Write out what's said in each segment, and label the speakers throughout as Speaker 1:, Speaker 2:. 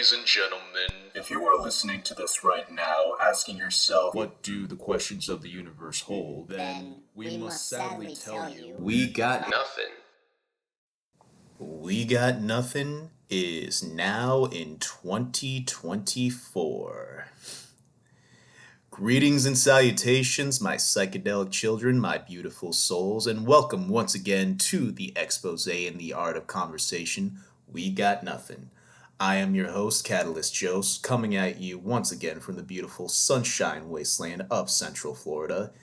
Speaker 1: Ladies and gentlemen, if you are listening to this right now, asking yourself, what do the questions of the universe hold, then we must sadly tell you, we got nothing. We Got Nothing is now in 2024. Greetings and salutations, my psychedelic children, my beautiful souls, and welcome once again to the expose in the art of conversation, We Got Nothing. I am your host, Catalyst Jost, coming at you once again from the beautiful sunshine wasteland of Central Florida.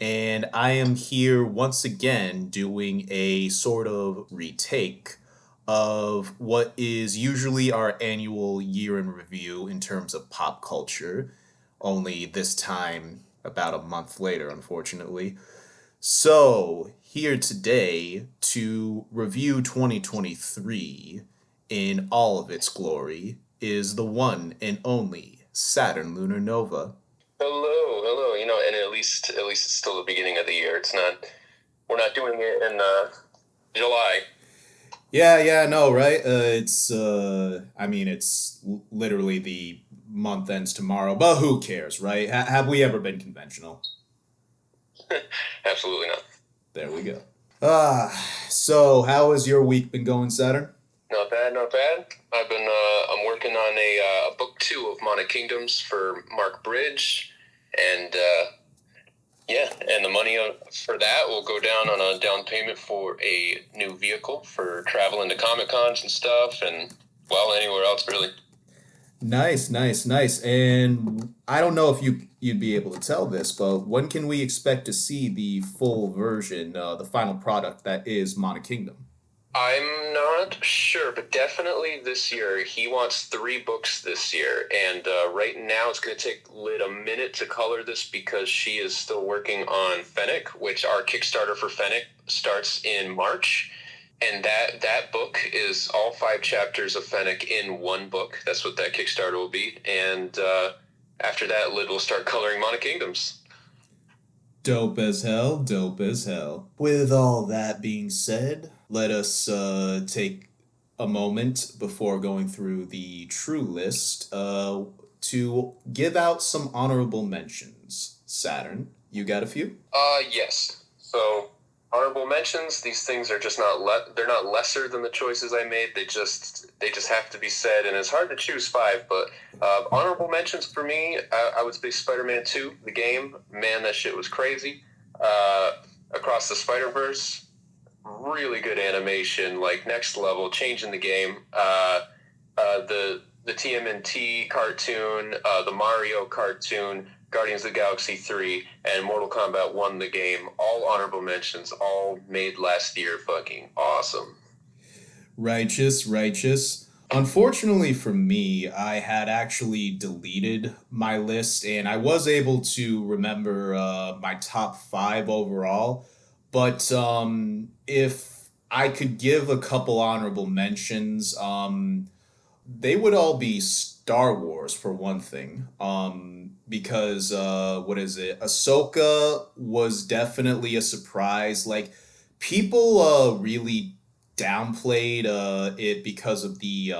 Speaker 1: And I am here once again doing a sort of retake of what is usually our annual year in review in terms of pop culture, only this time about a month later, unfortunately. So, here today to review 2023 in all of its glory is the one and only Saturn Lunar Nova.
Speaker 2: Hello. And at least it's still the beginning of the year. We're not doing it in July.
Speaker 1: Yeah, no, right? It's literally the month ends tomorrow, but who cares, right? Have we ever been conventional?
Speaker 2: Absolutely not.
Speaker 1: There we go. So how has your week been going, Saturn?
Speaker 2: Not bad. I'm working on a book 2 of Monette Kingdoms for Mark Bridge, and the money for that will go down on a down payment for a new vehicle for traveling to Comic Cons and stuff, and anywhere else really.
Speaker 1: Nice. And I don't know if you'd be able to tell this, but when can we expect to see the full version, the final product that is Monette Kingdom?
Speaker 2: I'm not sure, but definitely this year. He wants 3 books this year, and right now it's going to take Lid a minute to color this because she is still working on Fennec, which our Kickstarter for Fennec starts in March, and that book is all 5 chapters of Fennec in one book. That's what that Kickstarter will be, and after that, Lid will start coloring Monette Kingdoms.
Speaker 1: Dope as hell. With all that being said, let us take a moment before going through the true list to give out some honorable mentions. Saturn, you got a few?
Speaker 2: Yes. So, honorable mentions, these things are just they're not lesser than the choices I made. They just have to be said, and it's hard to choose 5, but honorable mentions for me, I would say Spider-Man 2, the game. Man, that shit was crazy. Across the Spider-Verse, really good animation, like next level, changing the game. The TMNT cartoon, the Mario cartoon, Guardians of the Galaxy 3, and Mortal Kombat 1, the game. All honorable mentions, all made last year. Fucking awesome.
Speaker 1: Righteous. Unfortunately for me, I had actually deleted my list, and I was able to remember my top 5 overall. But if I could give a couple honorable mentions, they would all be Star Wars for one thing. Because Ahsoka was definitely a surprise. Like, people really downplayed it because of the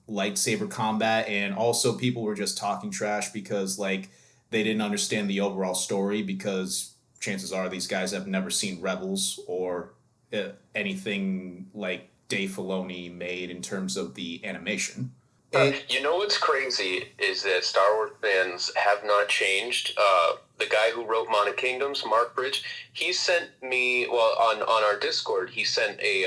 Speaker 1: lightsaber combat, and also people were just talking trash because like they didn't understand the overall story, because chances are these guys have never seen Rebels or anything like Dave Filoni made in terms of the animation.
Speaker 2: You know what's crazy is that Star Wars fans have not changed. The guy who wrote Monette Kingdoms, Mark Bridge, he sent me, on our Discord, he sent a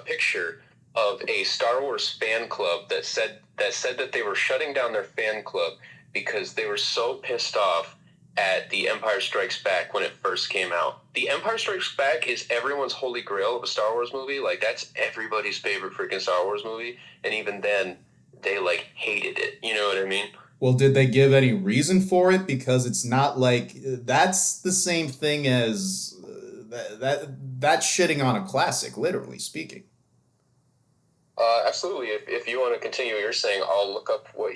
Speaker 2: picture of a Star Wars fan club that said that they were shutting down their fan club because they were so pissed off at The Empire Strikes Back when it first came out. The Empire Strikes Back is everyone's holy grail of a Star Wars movie. Like, that's everybody's favorite freaking Star Wars movie, and even then, they hated it. You know what I mean?
Speaker 1: Well, did they give any reason for it? Because it's not like that's the same thing as that's shitting on a classic, literally speaking.
Speaker 2: Absolutely. If you want to continue what you're saying, I'll look up what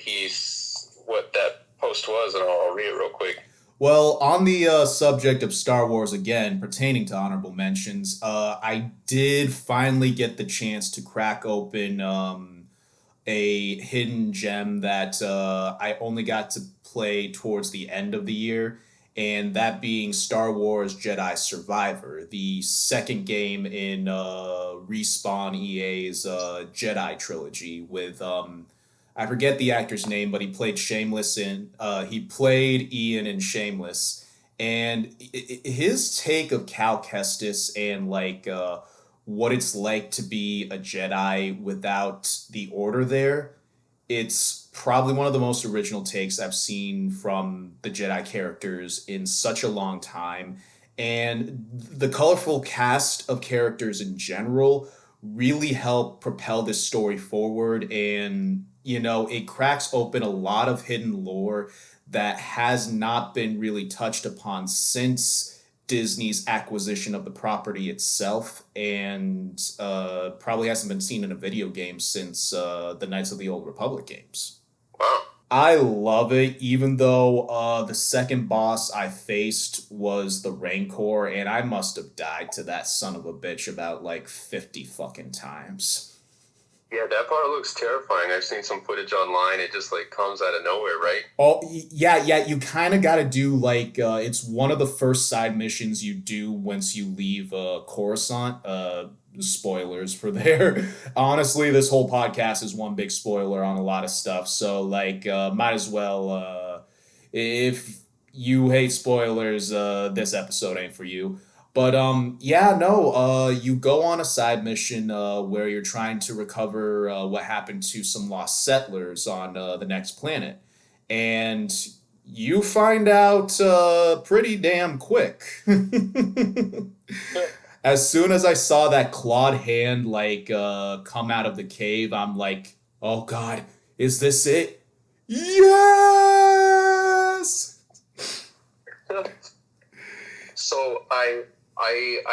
Speaker 2: that post was, and I'll read it real quick.
Speaker 1: Well, on the subject of Star Wars again, pertaining to honorable mentions, I did finally get the chance to crack open a hidden gem that I only got to play towards the end of the year, and that being Star Wars Jedi Survivor, the second game in Respawn EA's Jedi trilogy with I forget the actor's name, but he played Shameless in he played Ian in Shameless, and his take of Cal Kestis and what it's like to be a Jedi without the Order there, it's probably one of the most original takes I've seen from the Jedi characters in such a long time. And the colorful cast of characters in general really help propel this story forward. And, it cracks open a lot of hidden lore that has not been really touched upon since Disney's acquisition of the property itself, and probably hasn't been seen in a video game since the Knights of the Old Republic games.
Speaker 2: Wow.
Speaker 1: I love it, even though the second boss I faced was the Rancor, and I must have died to that son of a bitch about like 50 fucking times.
Speaker 2: Yeah, that part looks terrifying. I've seen some footage online. It just like comes out of nowhere, right?
Speaker 1: Oh, yeah, yeah, you kind of got to do it's one of the first side missions you do once you leave Coruscant. Spoilers for there. Honestly, this whole podcast is one big spoiler on a lot of stuff. So, might as well, if you hate spoilers, this episode ain't for you. But yeah, no, you go on a side mission where you're trying to recover what happened to some lost settlers on the next planet, and you find out pretty damn quick. As soon as I saw that clawed hand come out of the cave, I'm like, oh god, is this it? Yes.
Speaker 2: So I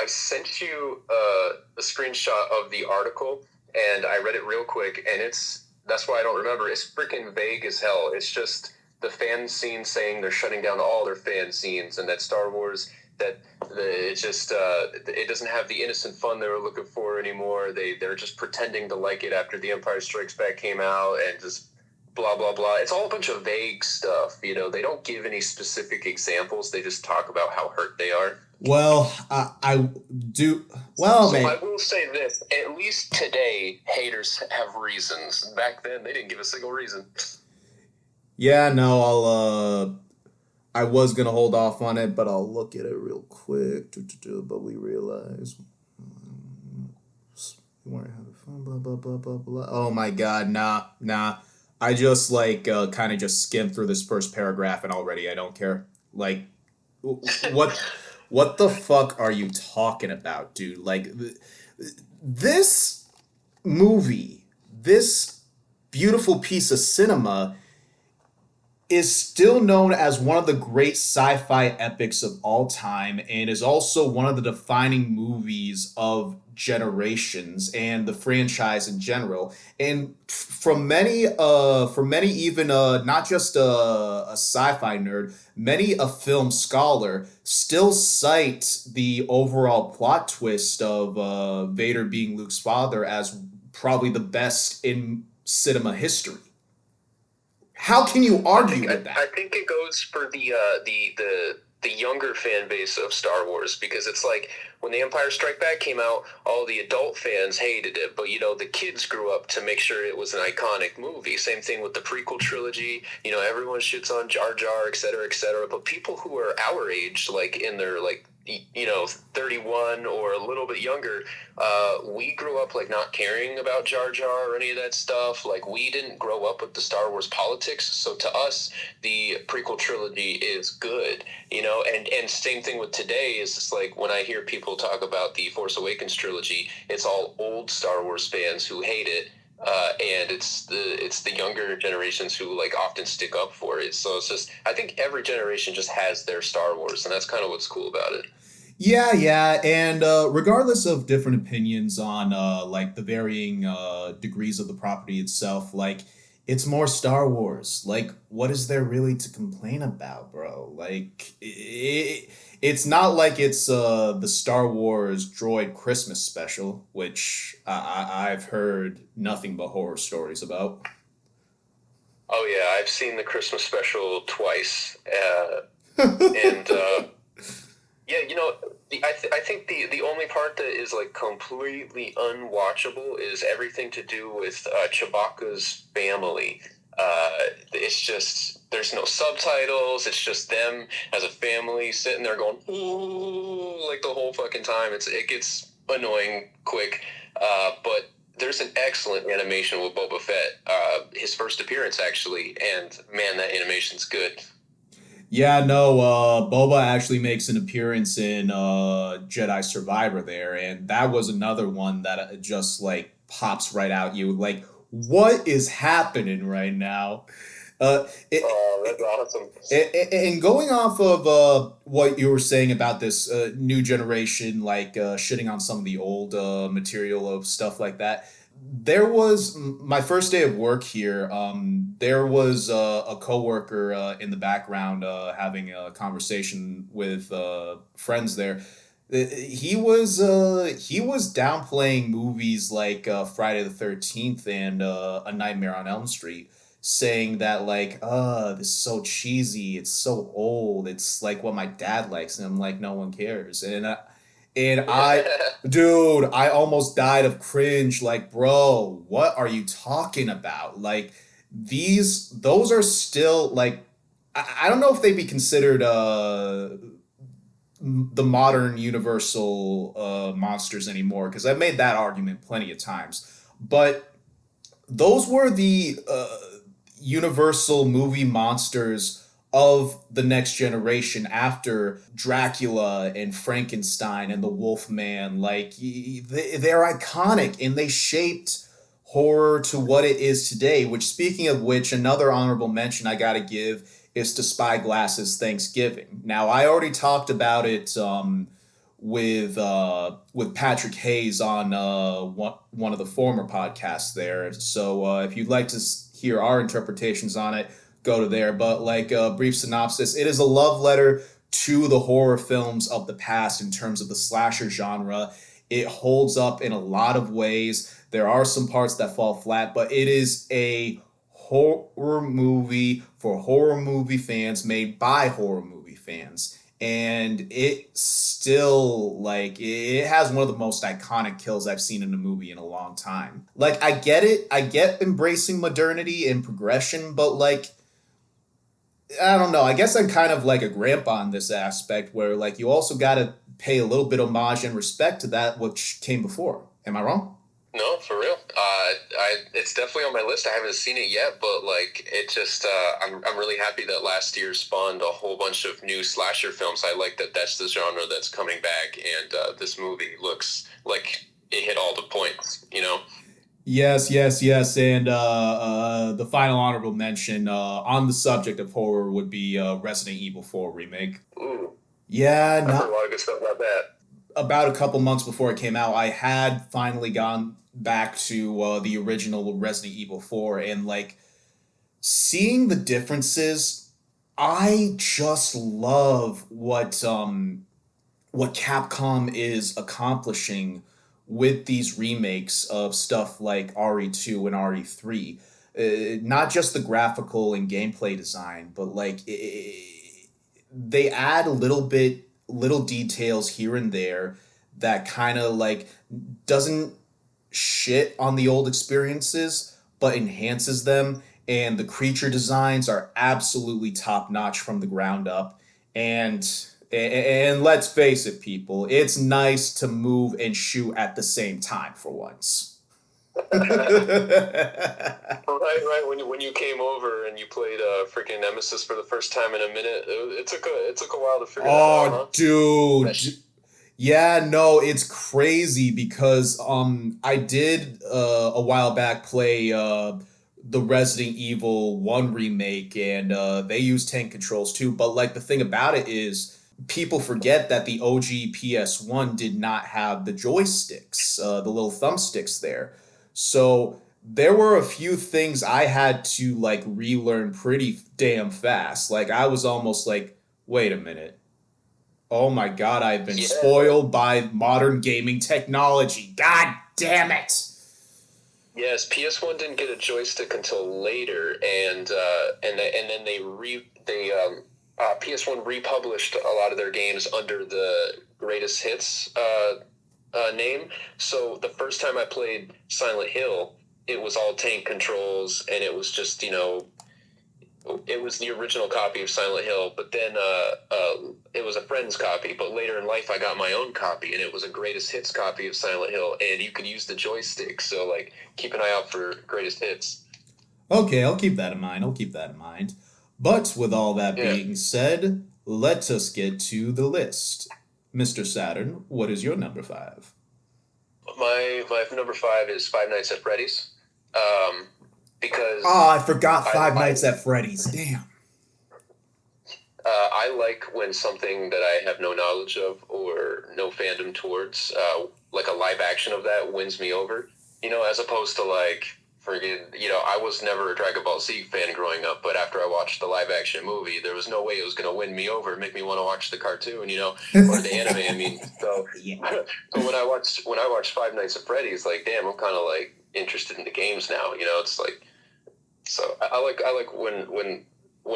Speaker 2: sent you a screenshot of the article, and I read it real quick, and that's why I don't remember. It's freaking vague as hell. It's just the fan scene saying they're shutting down all their fan scenes, and that Star Wars it doesn't have the innocent fun they were looking for anymore. They're just pretending to like it after The Empire Strikes Back came out, and just blah blah blah. It's all a bunch of vague stuff. They don't give any specific examples. They just talk about how hurt they are.
Speaker 1: Well, I do. Well,
Speaker 2: So I
Speaker 1: man.
Speaker 2: will say this: at least today, haters have reasons. Back then, they didn't give a single reason.
Speaker 1: Yeah, no, I was gonna hold off on it, but I'll look at it real quick. But we realize we weren't having fun. Blah blah blah blah blah. Oh my god, nah, nah. I just kind of just skimmed through this first paragraph, and already I don't care. Like, what, what the fuck are you talking about, dude? This movie, this beautiful piece of cinema is still known as one of the great sci-fi epics of all time, and is also one of the defining movies of generations and the franchise in general. And for many even not just a sci-fi nerd, many a film scholar still cite the overall plot twist of Vader being Luke's father as probably the best in cinema history. How can you argue with
Speaker 2: I
Speaker 1: that?
Speaker 2: think it goes for the younger fan base of Star Wars, because it's like when The Empire Strike Back came out, all the adult fans hated it, but the kids grew up to make sure it was an iconic movie. Same thing with the prequel trilogy. Everyone shits on Jar Jar, et cetera, et cetera. But people who are our age, like in their 31 or a little bit younger, we grew up like not caring about Jar Jar or any of that stuff. Like, we didn't grow up with the Star Wars politics, so to us the prequel trilogy is good. And same thing with today. Is just like when I hear people talk about the Force Awakens trilogy, it's all old Star Wars fans who hate it. And it's the younger generations who like often stick up for it. So it's just, I think every generation just has their Star Wars, and that's kind of what's cool about it.
Speaker 1: Yeah, yeah, and regardless of different opinions on the varying degrees of the property itself, it's more Star Wars. Like, what is there really to complain about, bro? It's not like it's the Star Wars Droid Christmas special, which I've heard nothing but horror stories about.
Speaker 2: Oh yeah, I've seen the Christmas special twice, and yeah, I think the only part that is like completely unwatchable is everything to do with Chewbacca's family. It's just there's no subtitles. It's just them as a family sitting there going ooh like the whole fucking time. It gets annoying quick, but there's an excellent animation with Boba Fett. His first appearance actually, and man, that animation's good.
Speaker 1: Yeah, no, Boba actually makes an appearance in Jedi Survivor there, and that was another one that just like pops right out you. Like, what is happening right now? Uh, it,
Speaker 2: Oh, that's awesome.
Speaker 1: and going off of what you were saying about this new generation, like shitting on some of the old material of stuff like that, there was my first day of work here. There was a coworker in the background having a conversation with friends there. He was downplaying movies like Friday the 13th and A Nightmare on Elm Street, saying that like this is so cheesy, it's so old, it's like what my dad likes, and I'm like, no one cares. And dude, I almost died of cringe. Like, bro, what are you talking about? Like, those are still like, I don't know if they'd be considered the modern universal monsters anymore, because I've made that argument plenty of times. But those were the universal movie monsters of the next generation after Dracula and Frankenstein and the Wolfman. Like, they're iconic, and they shaped horror to what it is today. Which, speaking of which, another honorable mention I gotta give is to Spyglass's Thanksgiving. Now, I already talked about it with Patrick Hayes on one of the former podcasts there. So if you'd like to hear our interpretations on it, go to there. But like a brief synopsis, it is a love letter to the horror films of the past in terms of the slasher genre. It holds up in a lot of ways. There are some parts that fall flat, but it is a horror movie for horror movie fans, made by horror movie fans. And it still, like, it has one of the most iconic kills I've seen in a movie in a long time. Like, I get it, I get embracing modernity and progression, but like, I don't know, I guess I'm kind of like a grandpa in this aspect, where like you also got to pay a little bit homage and respect to that which came before. Am I wrong?
Speaker 2: No, for real. It's definitely on my list. I haven't seen it yet, but like, it just, I'm really happy that last year spawned a whole bunch of new slasher films. I like that that's the genre that's coming back, and this movie looks like it hit all the points. You know?
Speaker 1: Yes, yes, yes. And the final honorable mention on the subject of horror would be Resident Evil 4 remake.
Speaker 2: Ooh,
Speaker 1: Yeah,
Speaker 2: I've heard a
Speaker 1: not
Speaker 2: lot of good stuff about that.
Speaker 1: about a couple months before it came out, I had finally gone back to the original Resident Evil 4, and like seeing the differences, I just love what Capcom is accomplishing with these remakes of stuff like RE2 and RE3. Not just the graphical and gameplay design, but like they add a little details here and there that kind of like doesn't shit on the old experiences but enhances them, and the creature designs are absolutely top notch from the ground up. And let's face it, people, it's nice to move and shoot at the same time for once.
Speaker 2: Right. When you came over and you played freaking Nemesis for the first time in a minute, it took a while to figure that out,
Speaker 1: Oh,
Speaker 2: huh?
Speaker 1: dude.
Speaker 2: That
Speaker 1: Yeah, no, it's crazy because I did a while back play the Resident Evil 1 remake, and they use tank controls too, but like the thing about it is people forget that the OG PS1 did not have the joysticks, the little thumbsticks there. So there were a few things I had to like relearn pretty damn fast. Like I was almost like, wait a minute, Oh my god, I've been
Speaker 2: Yeah,
Speaker 1: spoiled by modern gaming technology. God damn it.
Speaker 2: yes, PS1 didn't get a joystick until later, and then PS1 republished a lot of their games under the greatest hits name. So the first time I played Silent Hill, it was all tank controls, and it was just it was the original copy of Silent Hill, but then it was a friend's copy. But later in life, I got my own copy, and it was a greatest hits copy of Silent Hill, and you could use the joystick. So like, keep an eye out for greatest hits.
Speaker 1: Okay, I'll keep that in mind. I'll keep that in mind. But with all that
Speaker 2: Yeah,
Speaker 1: being said, let us get to the list. Mr. Saturn, what is your number five?
Speaker 2: my number five is Five Nights at Freddy's,
Speaker 1: Ah,
Speaker 2: because
Speaker 1: I forgot
Speaker 2: I
Speaker 1: Five
Speaker 2: I
Speaker 1: Nights at Freddy's. Damn.
Speaker 2: I like when something that I have no knowledge of or no fandom towards, like a live action of that, wins me over. As opposed to like friggin', I was never a Dragon Ball Z fan growing up, but after I watched the live action movie, there was no way it was gonna win me over, make me want to watch the cartoon, or the anime. I mean, so
Speaker 1: Yeah.
Speaker 2: so when I watched Five Nights at Freddy's, like, damn, I'm kind of like interested in the games now. It's like, so I like when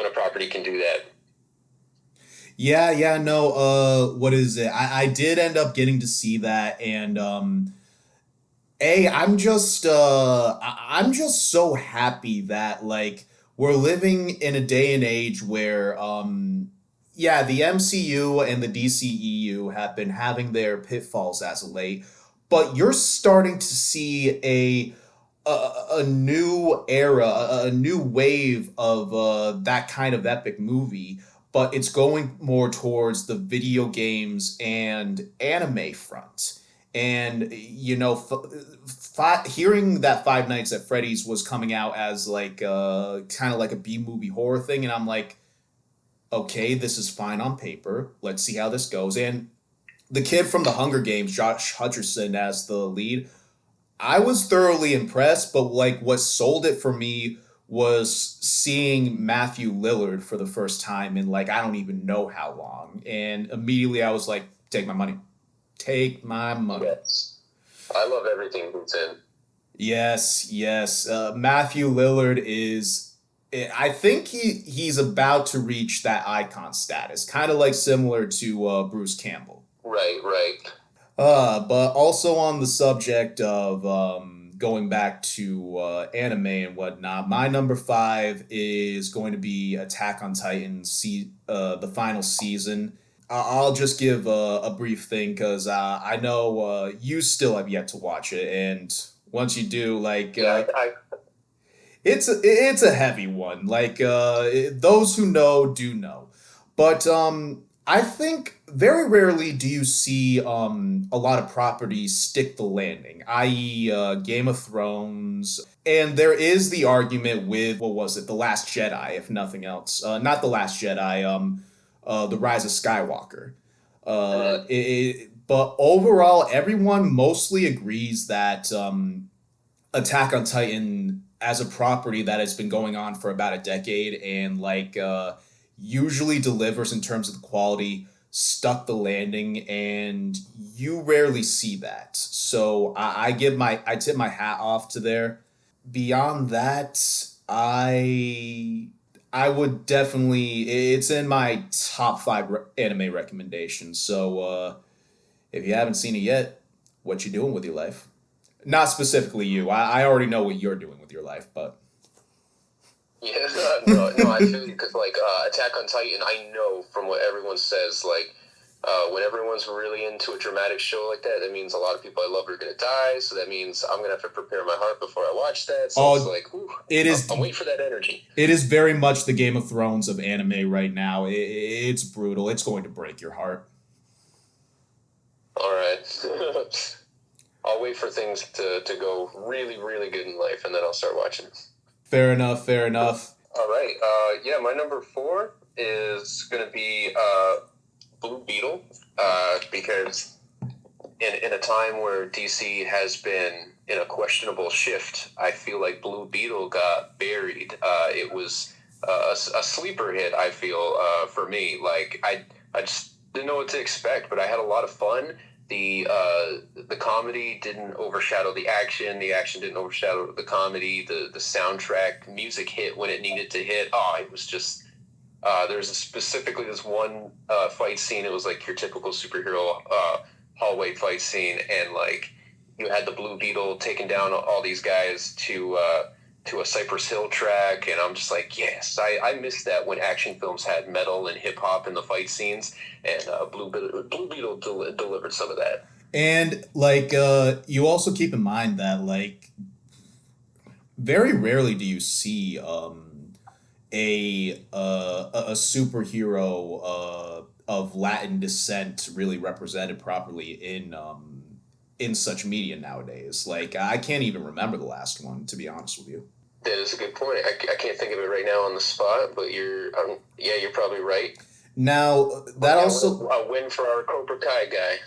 Speaker 2: a property can do that.
Speaker 1: Yeah, no, what is it? I did end up getting to see that, and I'm just so happy that like we're living in a day and age where yeah, the MCU and the DCEU have been having their pitfalls as of late, but you're starting to see a new era, a new wave of that kind of epic movie, but it's going more towards the video games and anime front. And hearing that Five Nights at Freddy's was coming out as like kind of like a B movie horror thing, and I'm like, okay, this is fine on paper. Let's see how this goes. And the kid from the Hunger Games, Josh Hutcherson as the lead, I was thoroughly impressed, but like what sold it for me was seeing Matthew Lillard for the first time in like I don't even know how long. And immediately I was like, take my money. Take my money.
Speaker 2: Yes. I love everything he's in.
Speaker 1: Yes. Matthew Lillard is. I think he's about to reach that icon status, kind of like similar to Bruce Campbell.
Speaker 2: Right, right.
Speaker 1: But also on the subject of going back to anime and whatnot, my number five is going to be Attack on Titan, the final season. I'll just give a brief thing because I know you still have yet to watch it, and once you do, like
Speaker 2: Yeah,
Speaker 1: it's a heavy one. Like those who know do know, but I think very rarely do you see a lot of properties stick the landing, i.e., Game of Thrones. And there is the argument with what was it, The Last Jedi, if nothing else. Not The Last Jedi. The Rise of Skywalker. But overall, everyone mostly agrees that Attack on Titan as a property that has been going on for about a decade and like usually delivers in terms of the quality, stuck the landing, and you rarely see that. So I tip my hat off to there. Beyond that, I would definitely it's in my top five anime recommendations. So if you haven't seen it yet, what you doing with your life? Not specifically you. I already know what you're doing with your life, but
Speaker 2: yeah, no, I feel you because like Attack on Titan, I know from what everyone says, like when everyone's really into a dramatic show like that, that means a lot of people I love are gonna die. So that means I'm gonna have to prepare my heart before I watch that. So it's
Speaker 1: oh,
Speaker 2: like, whew,
Speaker 1: it is
Speaker 2: I'm waiting for that energy.
Speaker 1: it is very much the Game of Thrones of anime right now. It's brutal. It's going to break your heart.
Speaker 2: All right, I'll wait for things to go really, really good in life, and then I'll start watching.
Speaker 1: Fair enough. Fair enough.
Speaker 2: All right. Yeah, my number four is going to be Blue Beetle, because in a time where DC has been in a questionable shift, I feel like Blue Beetle got buried. It was a sleeper hit, I feel, for me. Like, I just didn't know what to expect, but I had a lot of fun. The comedy didn't overshadow the action. The action didn't overshadow the comedy. The soundtrack music hit when it needed to hit. Oh, it was just there's specifically this one fight scene. It was like your typical superhero hallway fight scene, and like you had the Blue Beetle taking down all these guys to a Cypress Hill track, and I'm just like, yes, I missed that when action films had metal and hip hop in the fight scenes, and Blue Beetle delivered some of that.
Speaker 1: And like you also keep in mind that like very rarely do you see a superhero of Latin descent really represented properly in such media nowadays. Like I can't even remember the last one, to be honest with you.
Speaker 2: That is a good point. I can't think of it right now on the spot, but yeah, you're probably right.
Speaker 1: Now that
Speaker 2: Yeah,
Speaker 1: also
Speaker 2: a win for our Cobra Kai guy.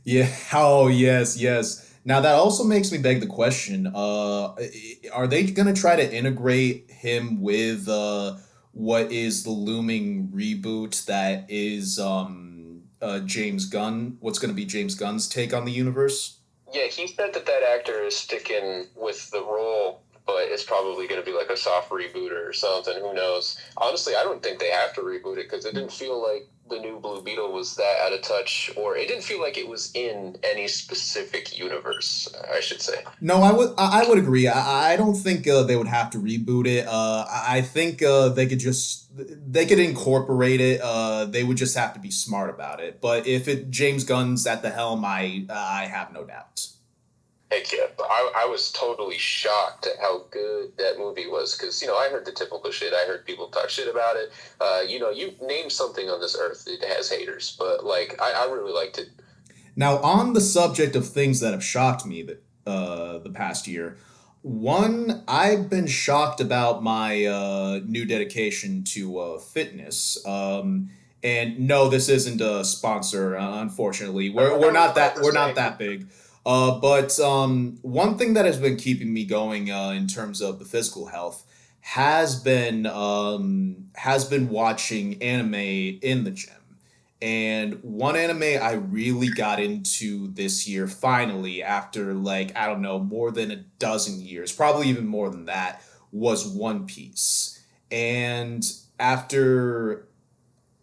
Speaker 1: yeah. Oh yes, yes. Now that also makes me beg the question: are they gonna try to integrate him with what is the looming reboot that is James Gunn? What's gonna be James Gunn's take on the universe?
Speaker 2: Yeah, he said that that actor is sticking with the role, but it's probably going to be like a soft reboot or something. Who knows? Honestly, I don't think they have to reboot it because it didn't feel like the new Blue Beetle was that out of touch, or it didn't feel like it was in any specific universe, I should say.
Speaker 1: No, I would agree. I don't think they would have to reboot it. I think they could incorporate it. They would just have to be smart about it. But if it James Gunn's at the helm, I have no doubt.
Speaker 2: Heck yeah. I was totally shocked at how good that movie was because, I heard the typical shit. I heard people talk shit about it. You name something on this earth, it has haters, but, like, I really liked it.
Speaker 1: Now, on the subject of things that have shocked me the past year, one I've been shocked about my new dedication to fitness. And no, this isn't a sponsor. Unfortunately, we're
Speaker 2: I was
Speaker 1: not
Speaker 2: about
Speaker 1: that
Speaker 2: to
Speaker 1: we're not
Speaker 2: say,
Speaker 1: that big. But one thing that has been keeping me going in terms of the physical health has been watching anime in the gym. And one anime I really got into this year, finally, after like, I don't know, more than a dozen years, probably even more than that, was One Piece. And after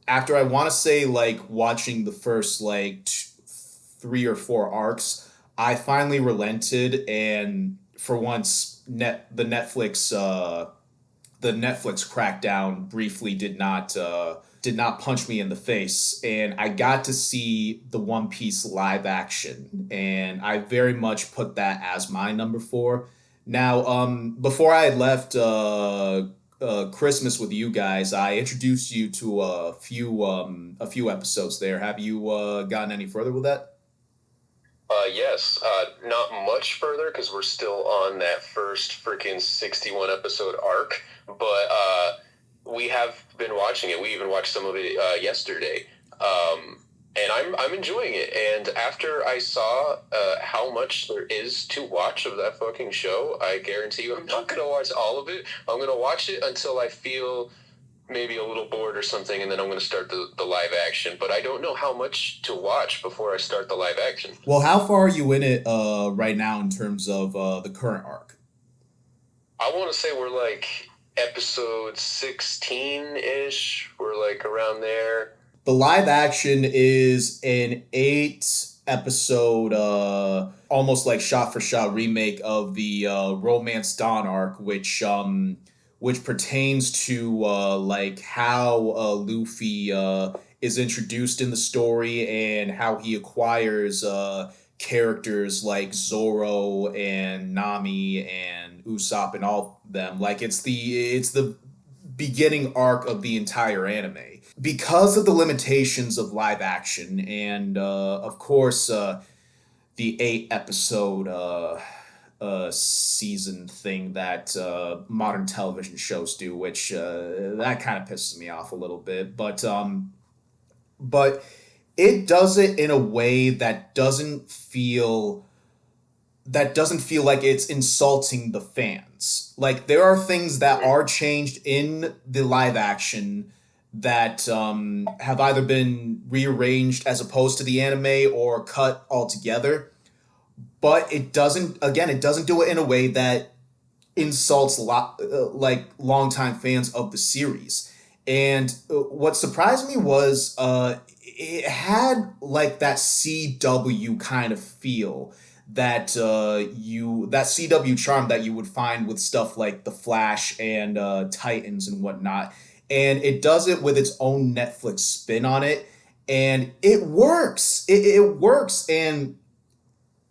Speaker 1: after I want to say like watching the first like three or four arcs, I finally relented and for once the Netflix crackdown briefly did not punch me in the face, and I got to see the One Piece live action, and I very much put that as my number four. Now, before I had left Christmas with you guys, I introduced you to a few episodes there. Have you gotten any further with that?
Speaker 2: yes, not much further because we're still on that first freaking 61 episode arc, but we have been watching it. We even watched some of it yesterday. And I'm enjoying it. And after I saw how much there is to watch of that fucking show, I guarantee you I'm not gonna watch all of it. I'm gonna watch it until I feel maybe a little bored or something, and then I'm gonna start the live action. But I don't know how much to watch before I start the live action.
Speaker 1: Well, how far are you in it right now in terms of the current arc?
Speaker 2: I want to say we're like episode 16 ish. We're like around there.
Speaker 1: The live action is an episode, almost like shot for shot remake of the Romance Dawn arc, which pertains to like how Luffy is introduced in the story and how he acquires characters like Zoro and Nami and Usopp and all of them. Like it's the beginning arc of the entire anime. Because of the limitations of live action, and of course, the eight episode season thing that modern television shows do, which that kind of pisses me off a little bit. But it does it in a way that doesn't feel like it's insulting the fans. Like there are things that are changed in the live action that have either been rearranged as opposed to the anime or cut altogether. But it doesn't. Again, it doesn't do it in a way that insults like longtime fans of the series. And what surprised me was it had like that CW kind of feel that that CW charm that you would find with stuff like The Flash and Titans and whatnot. And it does it with its own Netflix spin on it, and it works. It works, and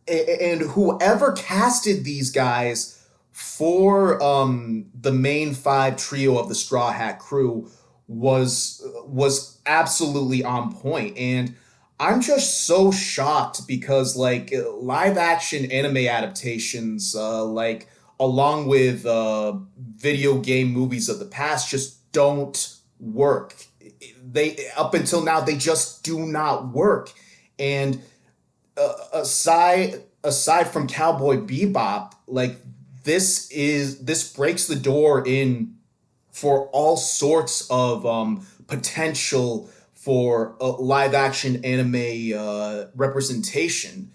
Speaker 1: whoever casted these guys for the main five trio of the Straw Hat Crew was absolutely on point. And I'm just so shocked because like live action anime adaptations, like along with video game movies of the past, just don't work. They up until now they just do not work. And aside from Cowboy Bebop, like this breaks the door in for all sorts of potential for live action anime representation,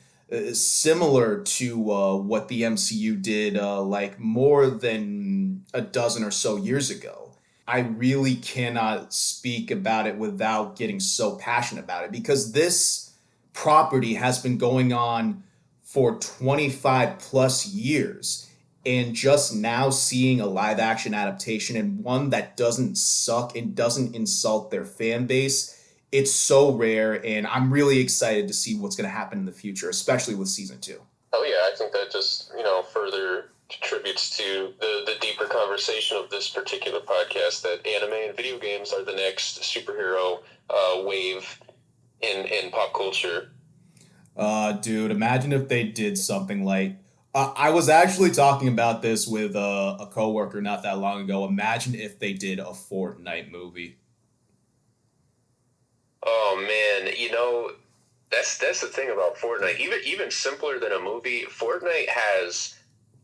Speaker 1: similar to what the MCU did like more than a dozen or so years ago. I really cannot speak about it without getting so passionate about it because this property has been going on for 25 plus years, and just now seeing a live action adaptation and one that doesn't suck and doesn't insult their fan base, it's so rare, and I'm really excited to see what's going to happen in the future, especially with season 2.
Speaker 2: Oh yeah, I think that just further contributes to the deeper conversation of this particular podcast that anime and video games are the next superhero wave in pop culture.
Speaker 1: Dude, imagine if they did something like. I was actually talking about this with a coworker not that long ago. Imagine if they did a Fortnite movie.
Speaker 2: Oh man, that's the thing about Fortnite. Even simpler than a movie, Fortnite has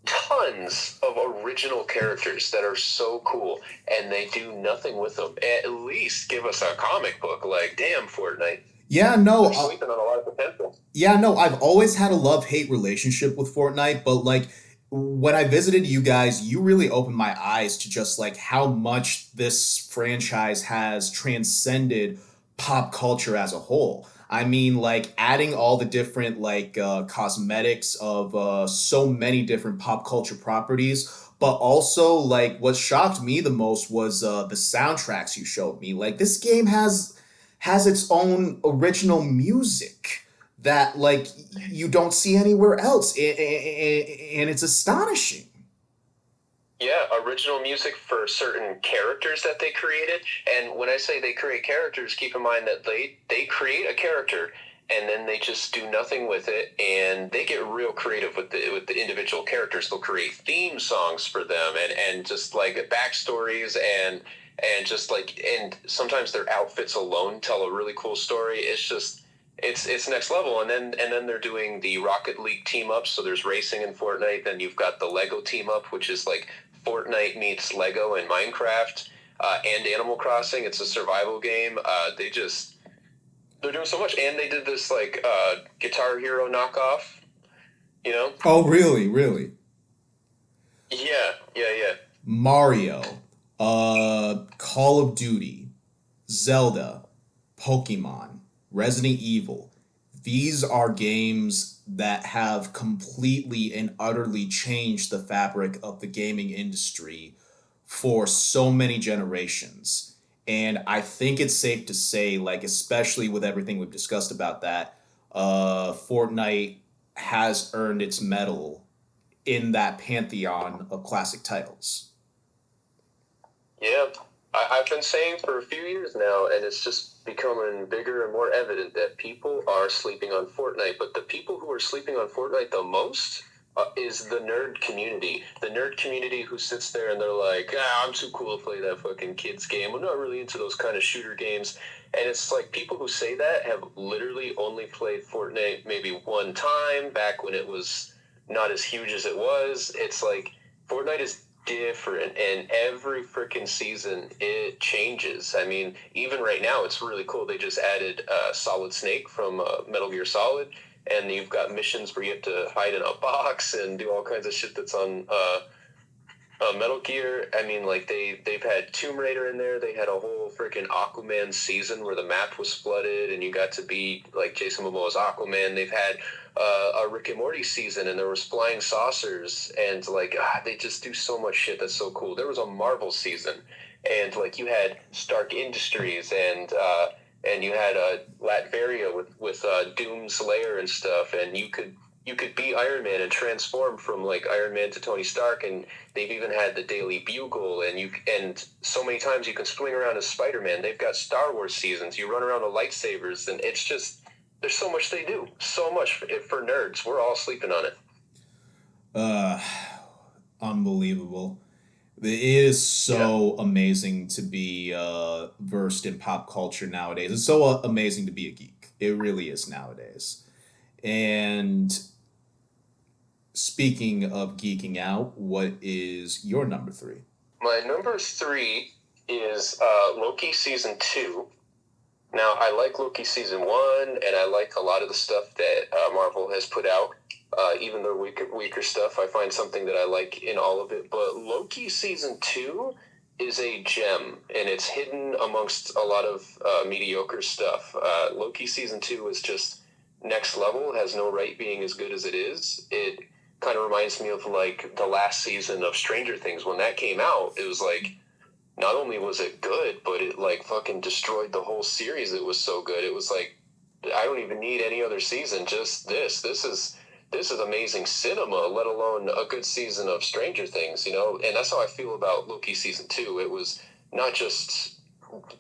Speaker 2: tons of original characters that are so cool, and they do nothing with them. At least give us a comic book. Like, damn, Fortnite,
Speaker 1: Yeah, no,
Speaker 2: they're sleeping on a lot of potential.
Speaker 1: yeah, no, I've always had a love-hate relationship with Fortnite, but like when I visited you guys, you really opened my eyes to just like how much this franchise has transcended pop culture as a whole. I mean, like adding all the different like cosmetics of so many different pop culture properties, but also like what shocked me the most was the soundtracks you showed me. Like this game has its own original music that like you don't see anywhere else, and it's astonishing.
Speaker 2: Yeah, original music for certain characters that they created. And when I say they create characters, keep in mind that they create a character and then they just do nothing with it, and they get real creative with the individual characters. They'll create theme songs for them and just like backstories and just like, and sometimes their outfits alone tell a really cool story. It's just it's next level. And then they're doing the Rocket League team ups. So there's racing in Fortnite. Then you've got the Lego team up, which is like Fortnite meets Lego and Minecraft, and Animal Crossing. It's a survival game. They're doing so much, and they did this like Guitar Hero knockoff. You know?
Speaker 1: Oh, really, really?
Speaker 2: Yeah, yeah, yeah.
Speaker 1: Mario, Call of Duty, Zelda, Pokemon, Resident Evil. These are games that have completely and utterly changed the fabric of the gaming industry for so many generations. And I think it's safe to say, like, especially with everything we've discussed about that, Fortnite has earned its medal in that pantheon of classic titles.
Speaker 2: Yeah, I've been saying for a few years now, and it's just becoming bigger and more evident that people are sleeping on Fortnite. But the people who are sleeping on Fortnite the most is the nerd community. The nerd community who sits there and they're like, I'm too cool to play that fucking kids game. I'm not really into those kind of shooter games. And it's like people who say that have literally only played Fortnite maybe one time back when it was not as huge as it was. It's like Fortnite is different, and every freaking season it changes. I mean, even right now, it's really cool. They just added Solid Snake from Metal Gear Solid, and you've got missions where you have to hide in a box and do all kinds of shit that's on Metal Gear. I mean, like they've had Tomb Raider in there. They had a whole freaking Aquaman season where the map was flooded, and you got to be like Jason Momoa's Aquaman. They've had a Rick and Morty season, and there was flying saucers, and like they just do so much shit that's so cool. There was a Marvel season, and like you had Stark Industries, and you had Latveria with Doom's Lair and stuff, and you could be Iron Man and transform from like Iron Man to Tony Stark, and they've even had the Daily Bugle, and so many times you can swing around as Spider-Man. They've got Star Wars seasons. You run around with lightsabers, and it's just there's so much they do, so much for nerds. We're all sleeping on it.
Speaker 1: Uh, Unbelievable. It is
Speaker 2: Yeah.
Speaker 1: so amazing to be versed in pop culture nowadays. It's so amazing to be a geek. It really is nowadays. And speaking of geeking out, what is your number three?
Speaker 2: My number three is Loki season two. Now, I like Loki season one, and I like a lot of the stuff that Marvel has put out. Even the weaker stuff, I find something that I like in all of it. But Loki season two is a gem, and it's hidden amongst a lot of mediocre stuff. Loki season two is just next level. Has no right being as good as it is. It kind of reminds me of like the last season of Stranger Things. When that came out, it was like not only was it good, but it like fucking destroyed the whole series. It was so good. It was like I don't even need any other season. Just this. This is amazing cinema. Let alone a good season of Stranger Things. And that's how I feel about Loki season two. It was not just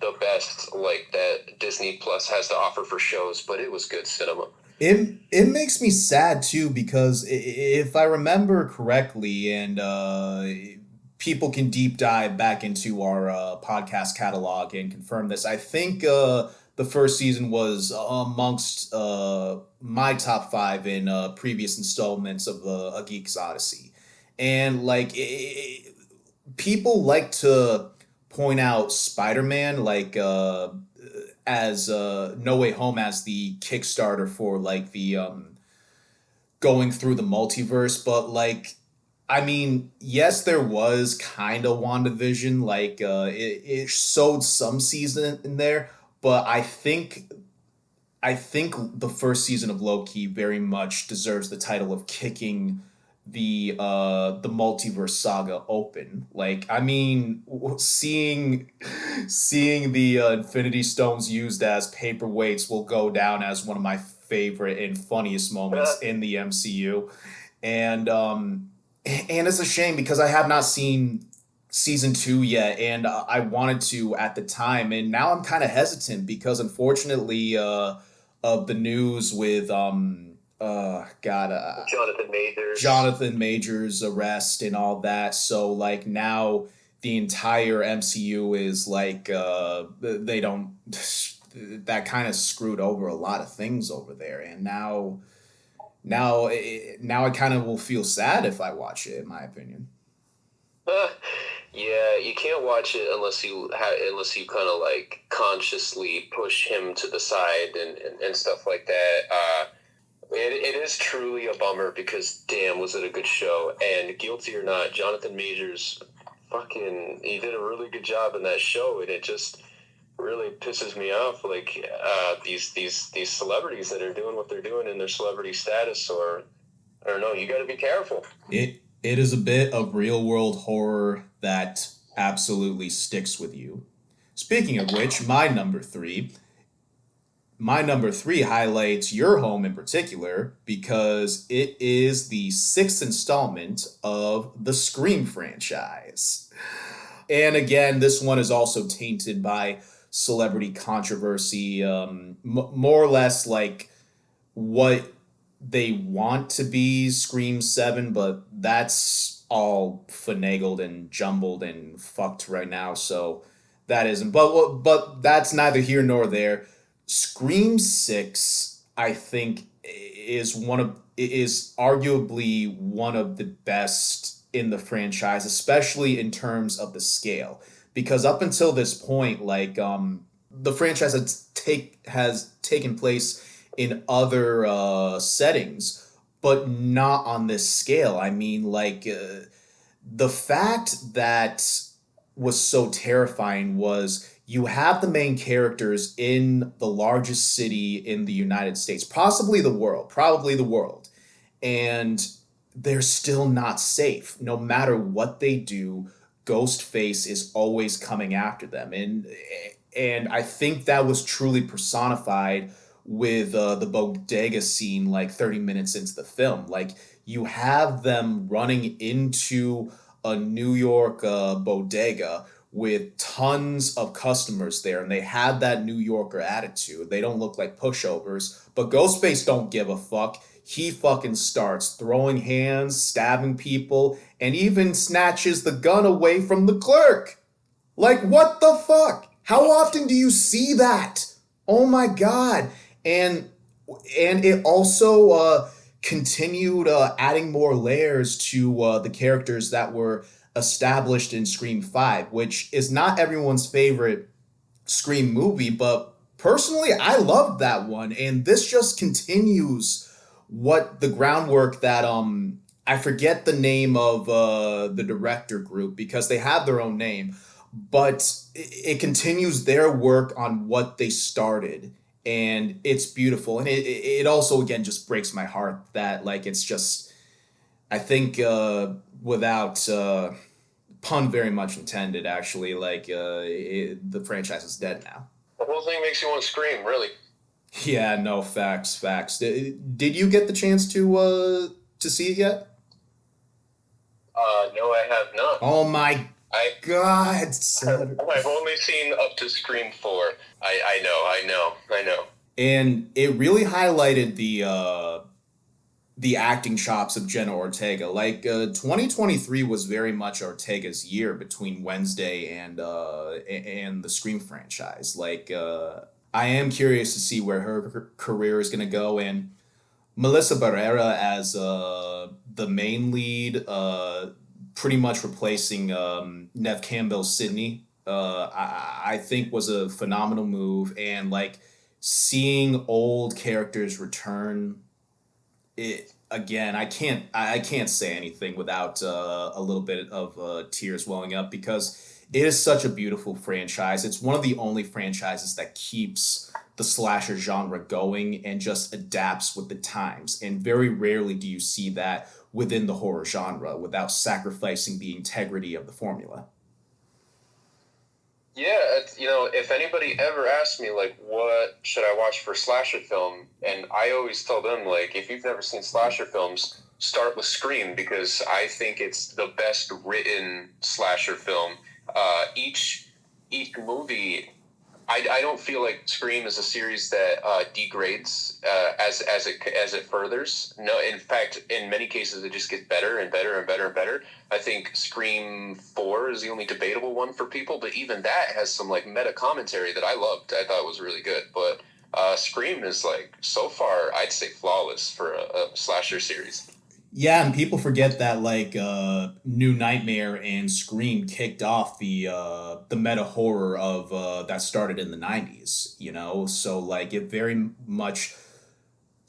Speaker 2: the best like that Disney Plus has to offer for shows, but it was good cinema.
Speaker 1: It makes me sad too because if I remember correctly, and people can deep dive back into our podcast catalog and confirm this. I think the first season was amongst my top five in previous installments of A Geek's Odyssey, and like people like to point out Spider-Man as No Way Home as the Kickstarter for like the going through the multiverse, but like I mean, yes, there was kind of WandaVision, like it showed some season in there, but I think the first season of Loki very much deserves the title of kicking the multiverse saga open. Like, I mean, seeing the Infinity Stones used as paperweights will go down as one of my favorite and funniest moments in the MCU, and it's a shame because I have not seen season two yet, and I wanted to at the time, and now I'm kind of hesitant because unfortunately, of the news with God,
Speaker 2: Jonathan Majors.
Speaker 1: Jonathan Majors' arrest and all that. So like now the entire MCU is like they don't that kind of screwed over a lot of things over there, and now I kind of will feel sad if I watch it, in my opinion.
Speaker 2: Yeah, you can't watch it unless you kind of like consciously push him to the side and stuff like that. It is truly a bummer because damn, was it a good show? And guilty or not, Jonathan Majors, fucking, he did a really good job in that show, and it just really pisses me off. Like these celebrities that are doing what they're doing in their celebrity status, or I don't know. You got to be careful.
Speaker 1: It is a bit of real world horror that absolutely sticks with you. Speaking of which, my number three highlights your home in particular because it is the sixth installment of the Scream franchise. And again, this one is also tainted by celebrity controversy, more or less like what they want to be Scream 7, but that's all finagled and jumbled and fucked right now. So that isn't. But that's neither here nor there. Scream 6, I think, is arguably one of the best, in the franchise, especially in terms of the scale. Because up until this point, like the franchise has taken place in other settings, but not on this scale. I mean, like the fact that was so terrifying was you have the main characters in the largest city in the United States, possibly the world, probably the world, and they're still not safe. No matter what they do, Ghostface is always coming after them, and I think that was truly personified with the bodega scene, like 30 minutes into the film. Like you have them running into a New York bodega with tons of customers there, and they had that New Yorker attitude. They don't look like pushovers, but Ghostface don't give a fuck. He fucking starts throwing hands, stabbing people, and even snatches the gun away from the clerk. Like, what the fuck? How often do you see that? Oh my god. And it also continued adding more layers to the characters that were established in Scream 5, which is not everyone's favorite Scream movie, but personally, I loved that one. And this just continues what the groundwork that I forget the name of the director group because they have their own name, but it continues their work on what they started, and it's beautiful. And it also again just breaks my heart that like it's just I think without pun very much intended actually like the franchise is dead now.
Speaker 2: The whole thing makes you want to scream, really.
Speaker 1: Yeah, no, facts. Did you get the chance to see it yet?
Speaker 2: No, I have not.
Speaker 1: Oh my
Speaker 2: I
Speaker 1: god.
Speaker 2: I've only seen up to Scream 4. I know.
Speaker 1: And it really highlighted the acting chops of Jenna Ortega. Like 2023 was very much Ortega's year between Wednesday and the Scream franchise. Like I am curious to see where her career is going to go. And Melissa Barrera as the main lead, pretty much replacing Nev Campbell's Sydney. I think was a phenomenal move, and like seeing old characters return it again. I can't say anything without a little bit of tears welling up because it is such a beautiful franchise. It's one of the only franchises that keeps the slasher genre going and just adapts with the times. And very rarely do you see that within the horror genre without sacrificing the integrity of the formula.
Speaker 2: Yeah, if anybody ever asks me, like, what should I watch for slasher film, and I always tell them, like, if you've never seen slasher films, start with Scream, because I think it's the best written slasher film. Each movie, I don't feel like Scream is a series that degrades as it furthers. No, in fact, in many cases, it just gets better and better and better and better. I think Scream 4 is the only debatable one for people, but even that has some like meta commentary that I loved. I thought was really good. But Scream is like so far, I'd say flawless for a slasher series.
Speaker 1: Yeah, and people forget that like New Nightmare and Scream kicked off the meta horror of that started in the 90s, you know? So like it very much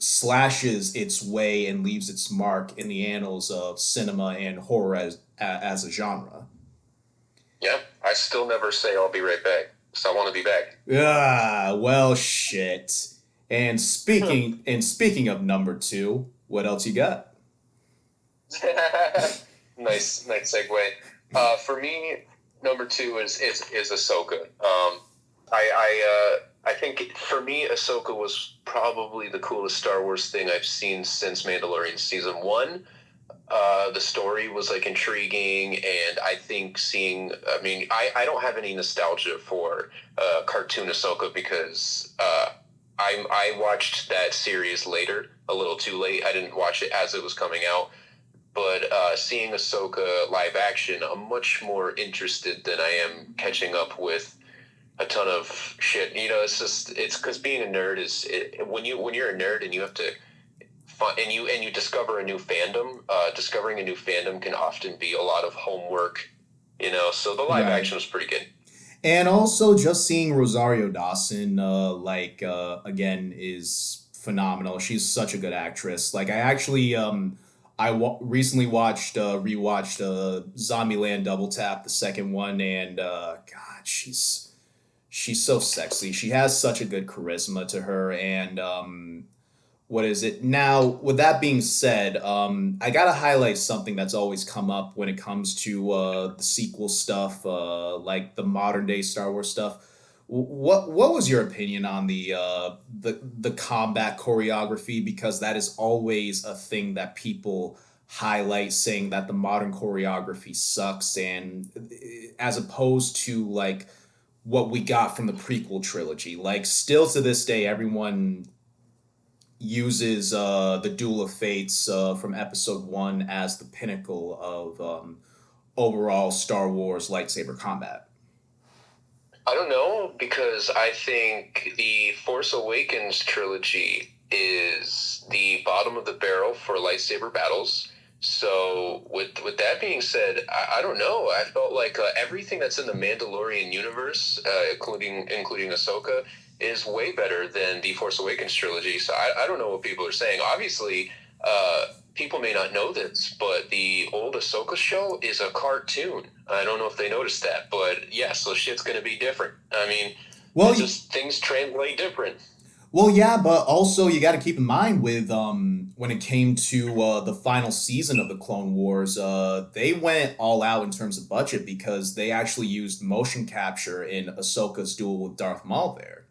Speaker 1: slashes its way and leaves its mark in the annals of cinema and horror as a genre.
Speaker 2: Yeah, I still never say I'll be right back. So I want to be back.
Speaker 1: Ah, well shit. And speaking of number 2, what else you got?
Speaker 2: Nice segue. For me, number 2 is Ahsoka. I think for me, Ahsoka was probably the coolest Star Wars thing I've seen since Mandalorian season 1. The story was like intriguing, and I think I don't have any nostalgia for cartoon Ahsoka because I watched that series later, a little too late. I didn't watch it as it was coming out. But seeing Ahsoka live action, I'm much more interested than I am catching up with a ton of shit. It's because being a nerd when you're a nerd and you have to and you discover a new fandom. Discovering a new fandom can often be a lot of homework, So the live
Speaker 1: Right.
Speaker 2: action was pretty good.
Speaker 1: And also just seeing Rosario Dawson, again, is phenomenal. She's such a good actress. Like, recently rewatched Zombieland Double Tap, the second one, and God, she's so sexy. She has such a good charisma to her, and what is it now? With that being said, I gotta highlight something that's always come up when it comes to the sequel stuff, like the modern day Star Wars stuff. What was your opinion on the combat choreography? Because that is always a thing that people highlight, saying that the modern choreography sucks, and as opposed to like what we got from the prequel trilogy. Like, still to this day, everyone uses the Duel of Fates from Episode One as the pinnacle of overall Star Wars lightsaber combat.
Speaker 2: I don't know because I think the Force Awakens trilogy is the bottom of the barrel for lightsaber battles. So with that being said, I don't know. I felt like everything that's in the Mandalorian universe, including Ahsoka, is way better than the Force Awakens trilogy. So I don't know what people are saying. Obviously, people may not know this, but the old Ahsoka show is a cartoon. I don't know if they noticed that, but yeah, so shit's gonna be different. I mean,
Speaker 1: Well,
Speaker 2: it's just things translate different.
Speaker 1: well, yeah, but also you got to keep in mind with when it came to the final season of the Clone Wars, they went all out in terms of budget because they actually used motion capture in Ahsoka's duel with Darth Maul there.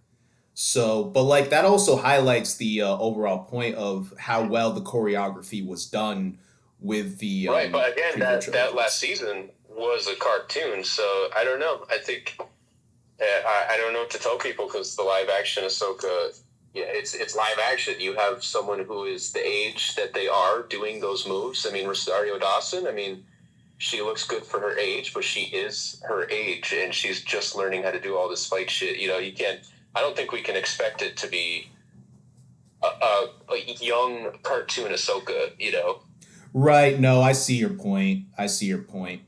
Speaker 1: So, but like that also highlights the overall point of how well the choreography was done with the
Speaker 2: Right, but again,
Speaker 1: prequel
Speaker 2: that last
Speaker 1: trilogies.
Speaker 2: season was a cartoon, so I don't know. I think I don't know what to tell people because the live action Ahsoka, yeah, it's live action. You have someone who is the age that they are doing those moves. I mean, Rosario Dawson. I mean, she looks good for her age, but she is her age, and she's just learning how to do all this fight shit. You can't. I don't think we can expect it to be a young cartoon Ahsoka.
Speaker 1: Right, no, I see your point. I see your point.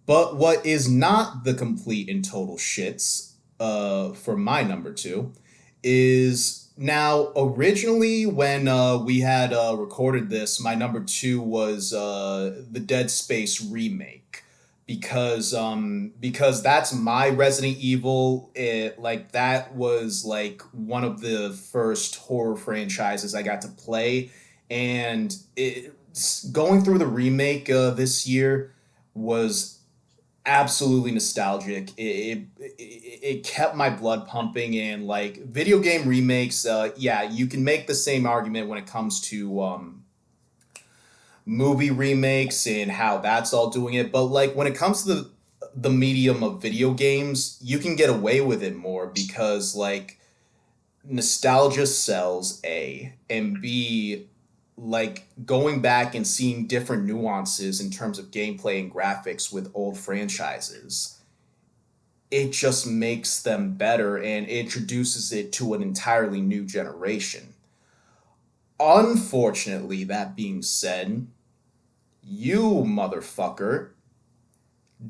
Speaker 1: But what is not the complete and total shits for my number two is now originally when we had recorded this, my number two was the Dead Space remake because that's my Resident Evil. Like that was like one of the first horror franchises I got to play, and going through the remake this year was absolutely nostalgic. It kept my blood pumping, and like video game remakes, yeah, you can make the same argument when it comes to movie remakes and how that's all doing it. But like when it comes to the medium of video games, you can get away with it more because like nostalgia sells, A, and B, like going back and seeing different nuances in terms of gameplay and graphics with old franchises, it just makes them better and introduces it to an entirely new generation. Unfortunately, that being said, you motherfucker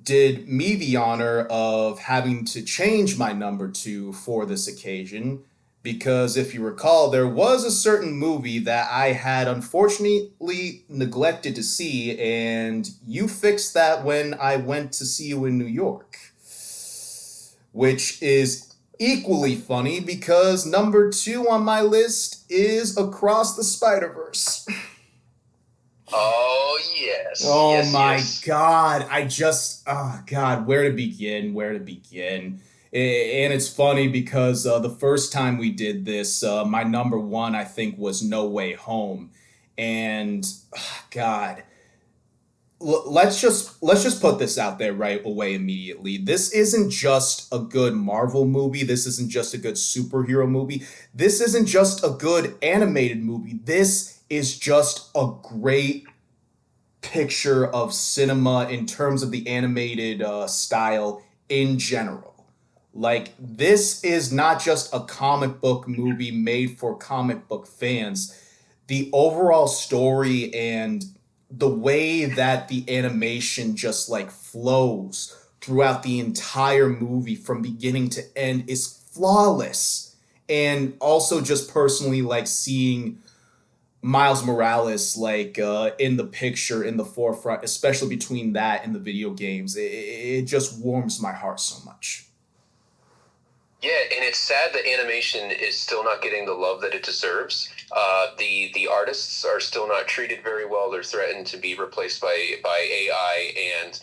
Speaker 1: did me the honor of having to change my number two for this occasion because if you recall, there was a certain movie that I had unfortunately neglected to see, and you fixed that when I went to see you in New York, which is equally funny because number two on my list is Across the Spider Verse.
Speaker 2: Oh yes,
Speaker 1: Oh
Speaker 2: yes,
Speaker 1: my
Speaker 2: yes.
Speaker 1: God. Oh God, where to begin? Where to begin? And it's funny because the first time we did this, my number one, I think, was No Way Home. And God, let's just put this out there right away immediately. This isn't just a good Marvel movie. This isn't just a good superhero movie. This isn't just a good animated movie. This is just a great picture of cinema in terms of the animated style in general. Like, this is not just a comic book movie made for comic book fans. the overall story and the way that the animation just like flows throughout the entire movie from beginning to end is flawless. And also just personally like seeing Miles Morales like in the picture in the forefront, especially between that and the video games, it just warms my heart so much.
Speaker 2: Yeah, and it's sad that animation is still not getting the love that it deserves. The artists are still not treated very well. They're threatened to be replaced by AI, and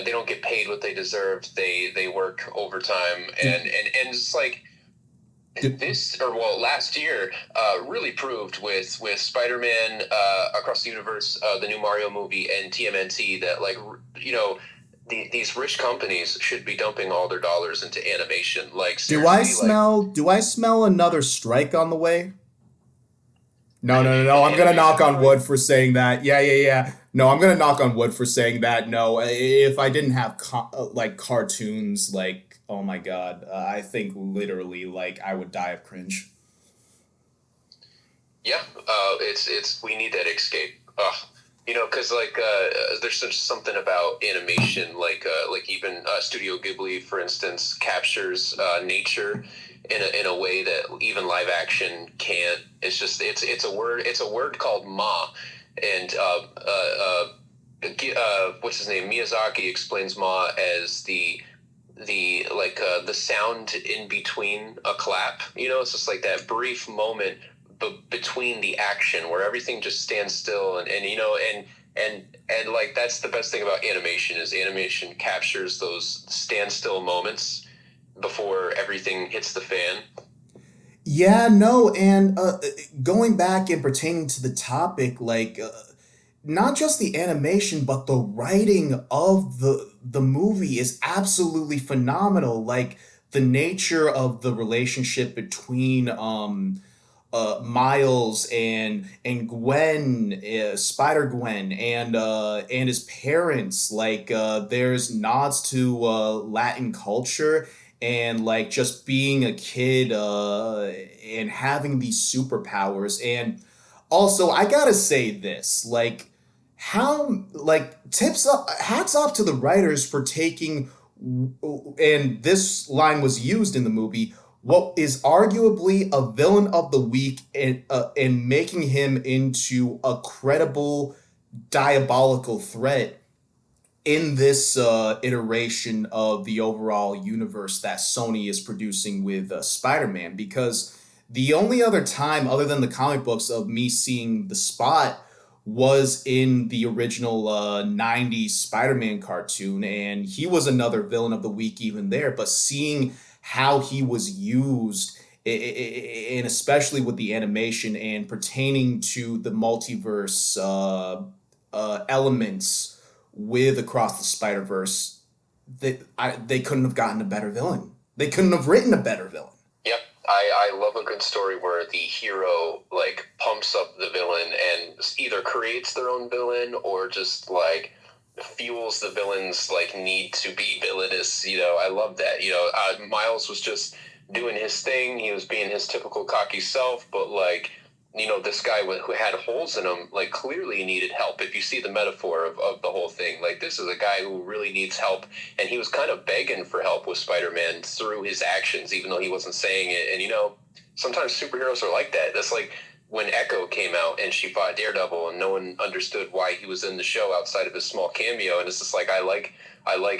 Speaker 2: they don't get paid what they deserve. They work overtime,
Speaker 1: Did,
Speaker 2: and it's like
Speaker 1: did,
Speaker 2: this, or well, last year really proved with Spider-Man Across the Universe, the new Mario movie, and TMNT that like these rich companies should be dumping all their dollars into animation. Like seriously, like
Speaker 1: do I smell another strike on the way? No, no, no,
Speaker 2: an
Speaker 1: no. I'm gonna knock
Speaker 2: animation
Speaker 1: on
Speaker 2: strike.
Speaker 1: wood for saying that. Yeah, yeah, yeah. No, I'm gonna knock on wood for saying that. No, if I didn't have like cartoons, like oh my god, I think literally like I would die of cringe.
Speaker 2: Yeah, it's we need that escape. Ugh. Because like there's just something about animation, like even Studio Ghibli, for instance, captures nature in a way that even live action can't. It's a word called ma, and what's his name, Miyazaki explains ma as the sound in between a clap. It's just like that brief moment between the action where everything just stands still, and like that's the best thing about animation is animation captures those standstill moments before everything hits the fan.
Speaker 1: Yeah, no, and going back and pertaining to the topic, like not just the animation, but the writing of the movie is absolutely phenomenal. Like the nature of the relationship between Miles and Gwen, Spider Gwen, and his parents. Like there's nods to Latin culture and like just being a kid and having these superpowers. And also, I gotta say this, like how like tips up, hats off to the writers for taking, and this line was used in the movie, what is arguably a villain of the week and making him into a credible diabolical threat in this iteration of the overall universe that Sony is producing with Spider-Man. Because the only other time, other than the comic books, of me seeing the Spot was in the original '90s Spider-Man cartoon, and he was another villain of the week even there. But seeing how he was used, and especially with the animation and pertaining to the multiverse elements with Across the Spider Verse, they couldn't have gotten a better villain. They couldn't have written a better villain.
Speaker 2: Yep. I love a good story where the hero like pumps up the villain and either creates their own villain or just like fuels the villain's like need to be villainous. I love that. Miles was just doing his thing. He was being his typical cocky self, but like this guy who had holes in him, like clearly needed help. If you see the metaphor of the whole thing, like this is a guy who really needs help, and he was kind of begging for help with Spider-Man through his actions, even though he wasn't saying it. And sometimes superheroes are like that. That's like when Echo came out and she fought Daredevil, and no one understood why he was in the show outside of his small cameo. And it's just like I like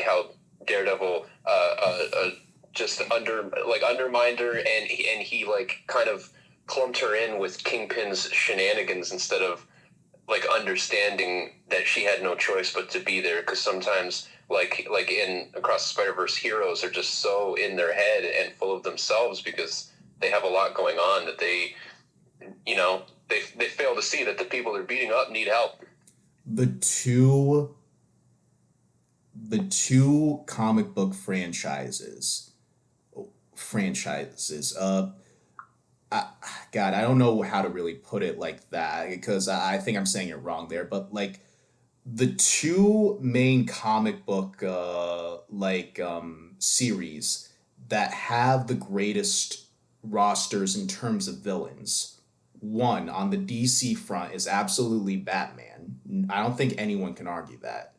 Speaker 2: how Daredevil just undermined her, and he like kind of clumped her in with Kingpin's shenanigans instead of like understanding that she had no choice but to be there. Because sometimes like in Across the Spider-Verse, heroes are just so in their head and full of themselves because they have a lot going on that they fail to see that the people they're beating up need help.
Speaker 1: The two the two comic book franchises. I, God, I don't know how to really put it like that because I think I'm saying it wrong there. But like the two main comic book series that have the greatest rosters in terms of villains, one on the DC front is absolutely Batman. I don't think anyone can argue that.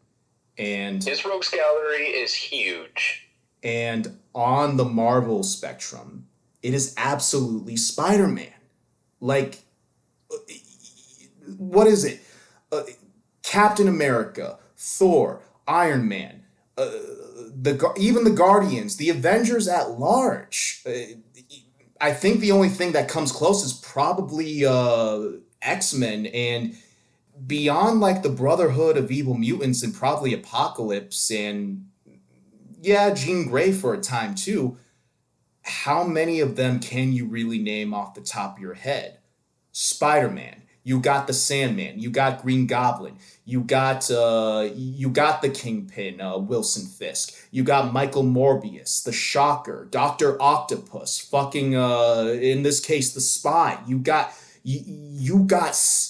Speaker 1: And
Speaker 2: His rogues gallery is huge.
Speaker 1: and on the Marvel spectrum, it is absolutely Spider-Man. Like, what is it? Uh, Captain America, Thor, Iron Man, even the Guardians, the Avengers at large. I think the only thing that comes close is probably X-Men, and beyond like the Brotherhood of Evil Mutants and probably Apocalypse and yeah, Jean Grey for a time too. How many of them can you really name off the top of your head? Spider-Man. You got the Sandman. You got Green Goblin. You got the Kingpin, Wilson Fisk. You got Michael Morbius, the Shocker, Doctor Octopus, fucking in this case the Spy. You got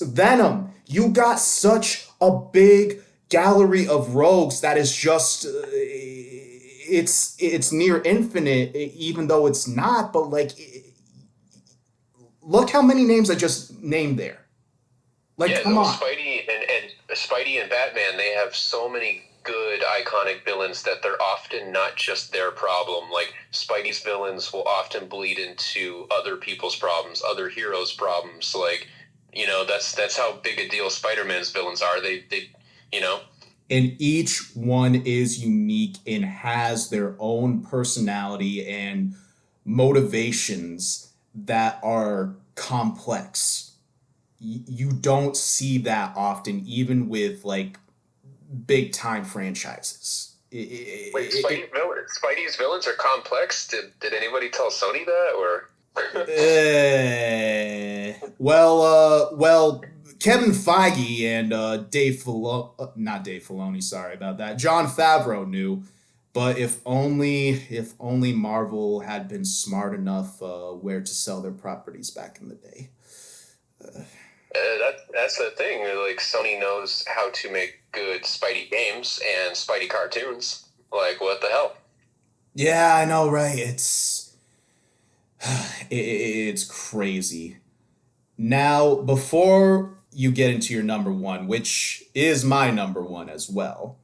Speaker 1: Venom. You got such a big gallery of rogues that is just it's near infinite, even though it's not. But like, look how many names I just named there. Like,
Speaker 2: Yeah,
Speaker 1: come
Speaker 2: no,
Speaker 1: on.
Speaker 2: Spidey and Batman, they have so many good iconic villains that they're often not just their problem. Like Spidey's villains will often bleed into other people's problems, other heroes' problems. Like, that's how big a deal Spider-Man's villains are. They you know.
Speaker 1: And each one is unique and has their own personality and motivations that are complex. You don't see that often, even with like big time franchises.
Speaker 2: Wait, Spidey's villains are complex. Did anybody tell Sony that or?
Speaker 1: Well, Kevin Feige and not Dave Filoni, sorry about that. John Favreau knew, but if only Marvel had been smart enough where to sell their properties back in the day.
Speaker 2: That's the thing. Like Sony knows how to make good Spidey games and Spidey cartoons. Like what the hell?
Speaker 1: Yeah, I know, right? It's crazy. Now, before you get into your number one, which is my number one as well,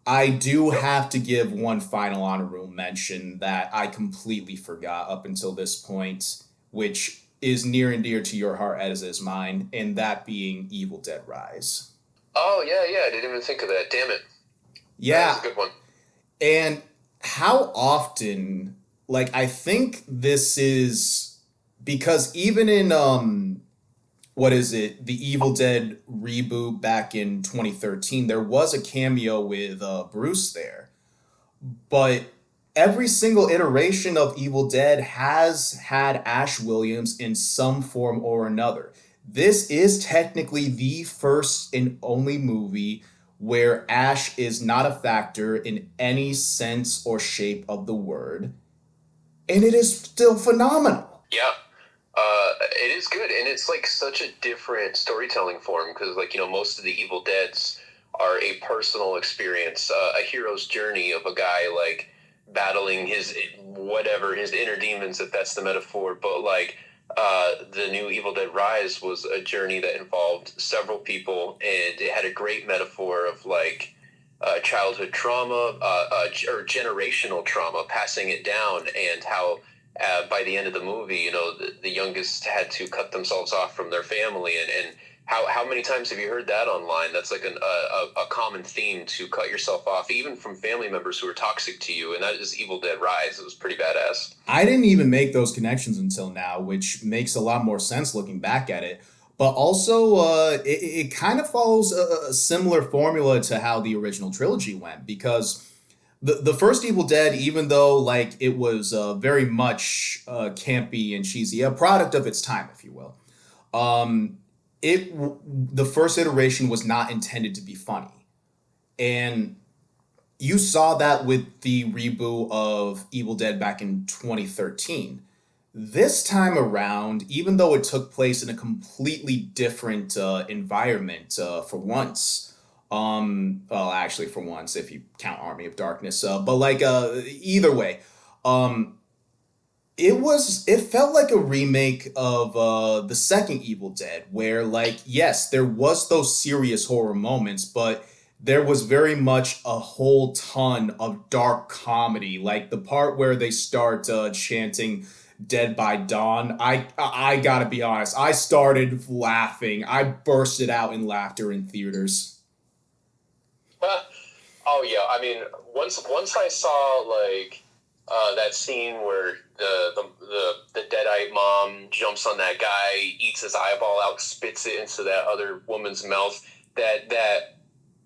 Speaker 1: I do
Speaker 2: Yep.
Speaker 1: have to give one final honorable mention that I completely forgot up until this point, which is near and dear to your heart as is mine, and that being Evil Dead Rise.
Speaker 2: Oh yeah, yeah. I didn't even think of that. Damn it. That was a
Speaker 1: Yeah,
Speaker 2: good one.
Speaker 1: and how often, like, I think this is because even in what is it, the Evil Dead reboot back in 2013, there was a cameo with Bruce there. But every single iteration of Evil Dead has had Ash Williams in some form or another. This is technically the first and only movie where Ash is not a factor in any sense or shape of the word, and it is still phenomenal.
Speaker 2: Yeah. It is good, and it's like such a different storytelling form because, like, most of the Evil Deads are a personal experience, a hero's journey of a guy like battling his inner demons, if that's the metaphor. But like, the new Evil Dead Rise was a journey that involved several people, and it had a great metaphor of like childhood trauma or generational trauma, passing it down, and how by the end of the movie, the youngest had to cut themselves off from their family, and how many times have you heard that online? That's like a common theme, to cut yourself off, even from family members who are toxic to you, and that is Evil Dead Rise. It was pretty badass.
Speaker 1: I didn't even make those connections until now, which makes a lot more sense looking back at it. But also, it kind of follows a similar formula to how the original trilogy went, because the first Evil Dead, even though like it was very much campy and cheesy, a product of its time, if you will, um, the first iteration was not intended to be funny, and you saw that with the reboot of Evil Dead back in 2013. This time around, even though it took place in a completely different environment for once, well, actually, for once, if you count Army of Darkness, but like either way, um, it felt like a remake of the second Evil Dead, where like yes, there was those serious horror moments, but there was very much a whole ton of dark comedy, like the part where they start chanting "Dead by Dawn." I gotta be honest, I started laughing. I bursted out in laughter in theaters.
Speaker 2: Oh yeah, I mean, once I saw like that scene where the deadite mom jumps on that guy, eats his eyeball out, spits it into that other woman's mouth. That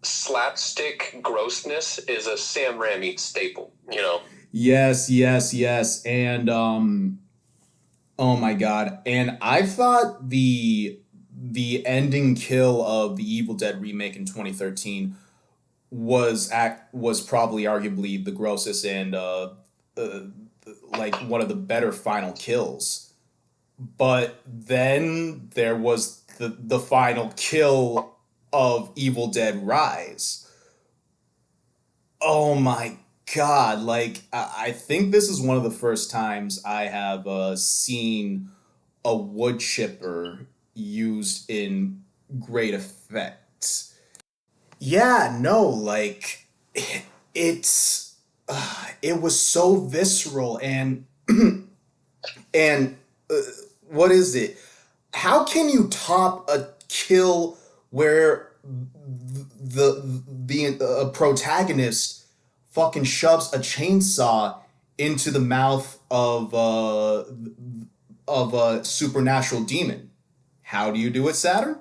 Speaker 2: slapstick grossness is a Sam Raimi staple. You know.
Speaker 1: Yes, yes, yes, and oh my god. And I thought the ending kill of the Evil Dead remake in 2013 was probably arguably the grossest and uh like one of the better final kills. But then there was the final kill of Evil Dead Rise. Oh my god, like I think this is one of the first times I have seen a wood chipper used in great effect. Yeah, no, like it's it was so visceral and what is it? How can you top a kill where the protagonist fucking shoves a chainsaw into the mouth of a supernatural demon? How do you do it, Saturn?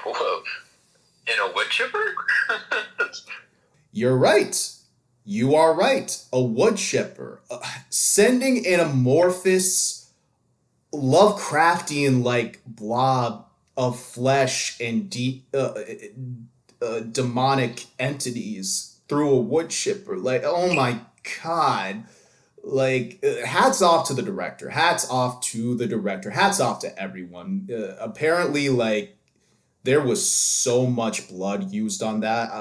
Speaker 2: Whoa. In a wood chipper?
Speaker 1: You're right. You are right. A wood chipper. Sending an amorphous, Lovecraftian like blob of flesh and demonic entities through a wood chipper. Like, oh my god. Like, hats off to the director. Hats off to the director. Hats off to everyone. Apparently, like, there was so much blood used on that.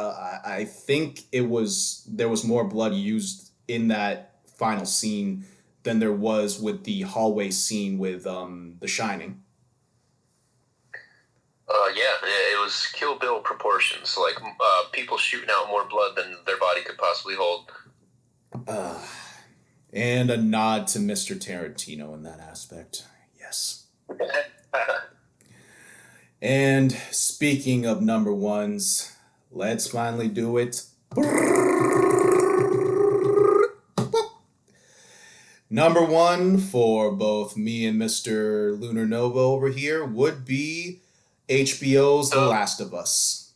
Speaker 1: I think there was more blood used in that final scene than there was with the hallway scene with The Shining.
Speaker 2: Yeah, it was Kill Bill proportions. Like people shooting out more blood than their body could possibly hold.
Speaker 1: Uh, and a nod to Mr. Tarantino in that aspect. Yes. And speaking of number ones, let's finally do it. Number one for both me and Mr. Lunar Nova over here would be HBO's The
Speaker 2: the
Speaker 1: Last of Us.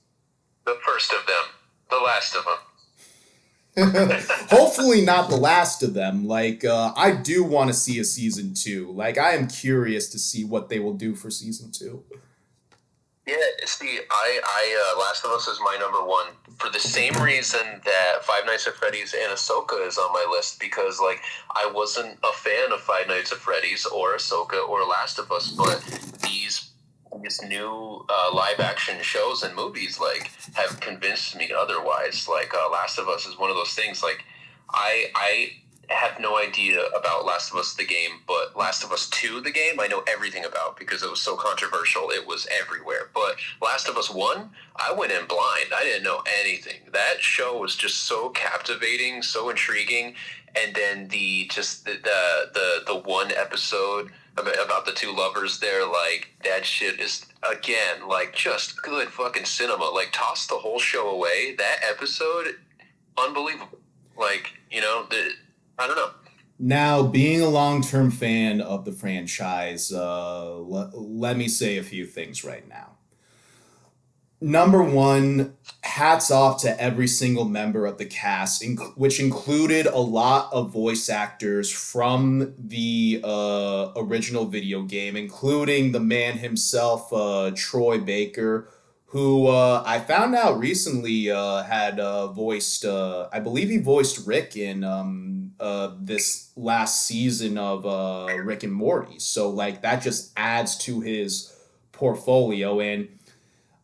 Speaker 2: the first of them, the last of them.
Speaker 1: Hopefully not the last of them. Like, I do want to see a season two. Like, I am curious to see what they will do for season two.
Speaker 2: Yeah, see, Last of Us is my number one for the same reason that Five Nights at Freddy's and Ahsoka is on my list because, like, I wasn't a fan of Five Nights at Freddy's or Ahsoka or Last of Us, but these new live action shows and movies like have convinced me otherwise. Like, Last of Us is one of those things. Like, I have no idea about Last of Us the game, but Last of Us 2 the game I know everything about because it was so controversial. It was everywhere. But Last of Us 1, I went in blind. I didn't know anything. That show was just so captivating, so intriguing. And then the one episode about the two lovers there, like that shit is again like just good fucking cinema. Like toss the whole show away. That episode, unbelievable. Like, I don't know.
Speaker 1: Now, being a long term fan of the franchise, let me say a few things right now. Number one, hats off to every single member of the cast, which included a lot of voice actors from the original video game, including the man himself, Troy Baker, who I found out recently had voiced, I believe he voiced Rick in this last season of Rick and Morty. So, like, that just adds to his portfolio. And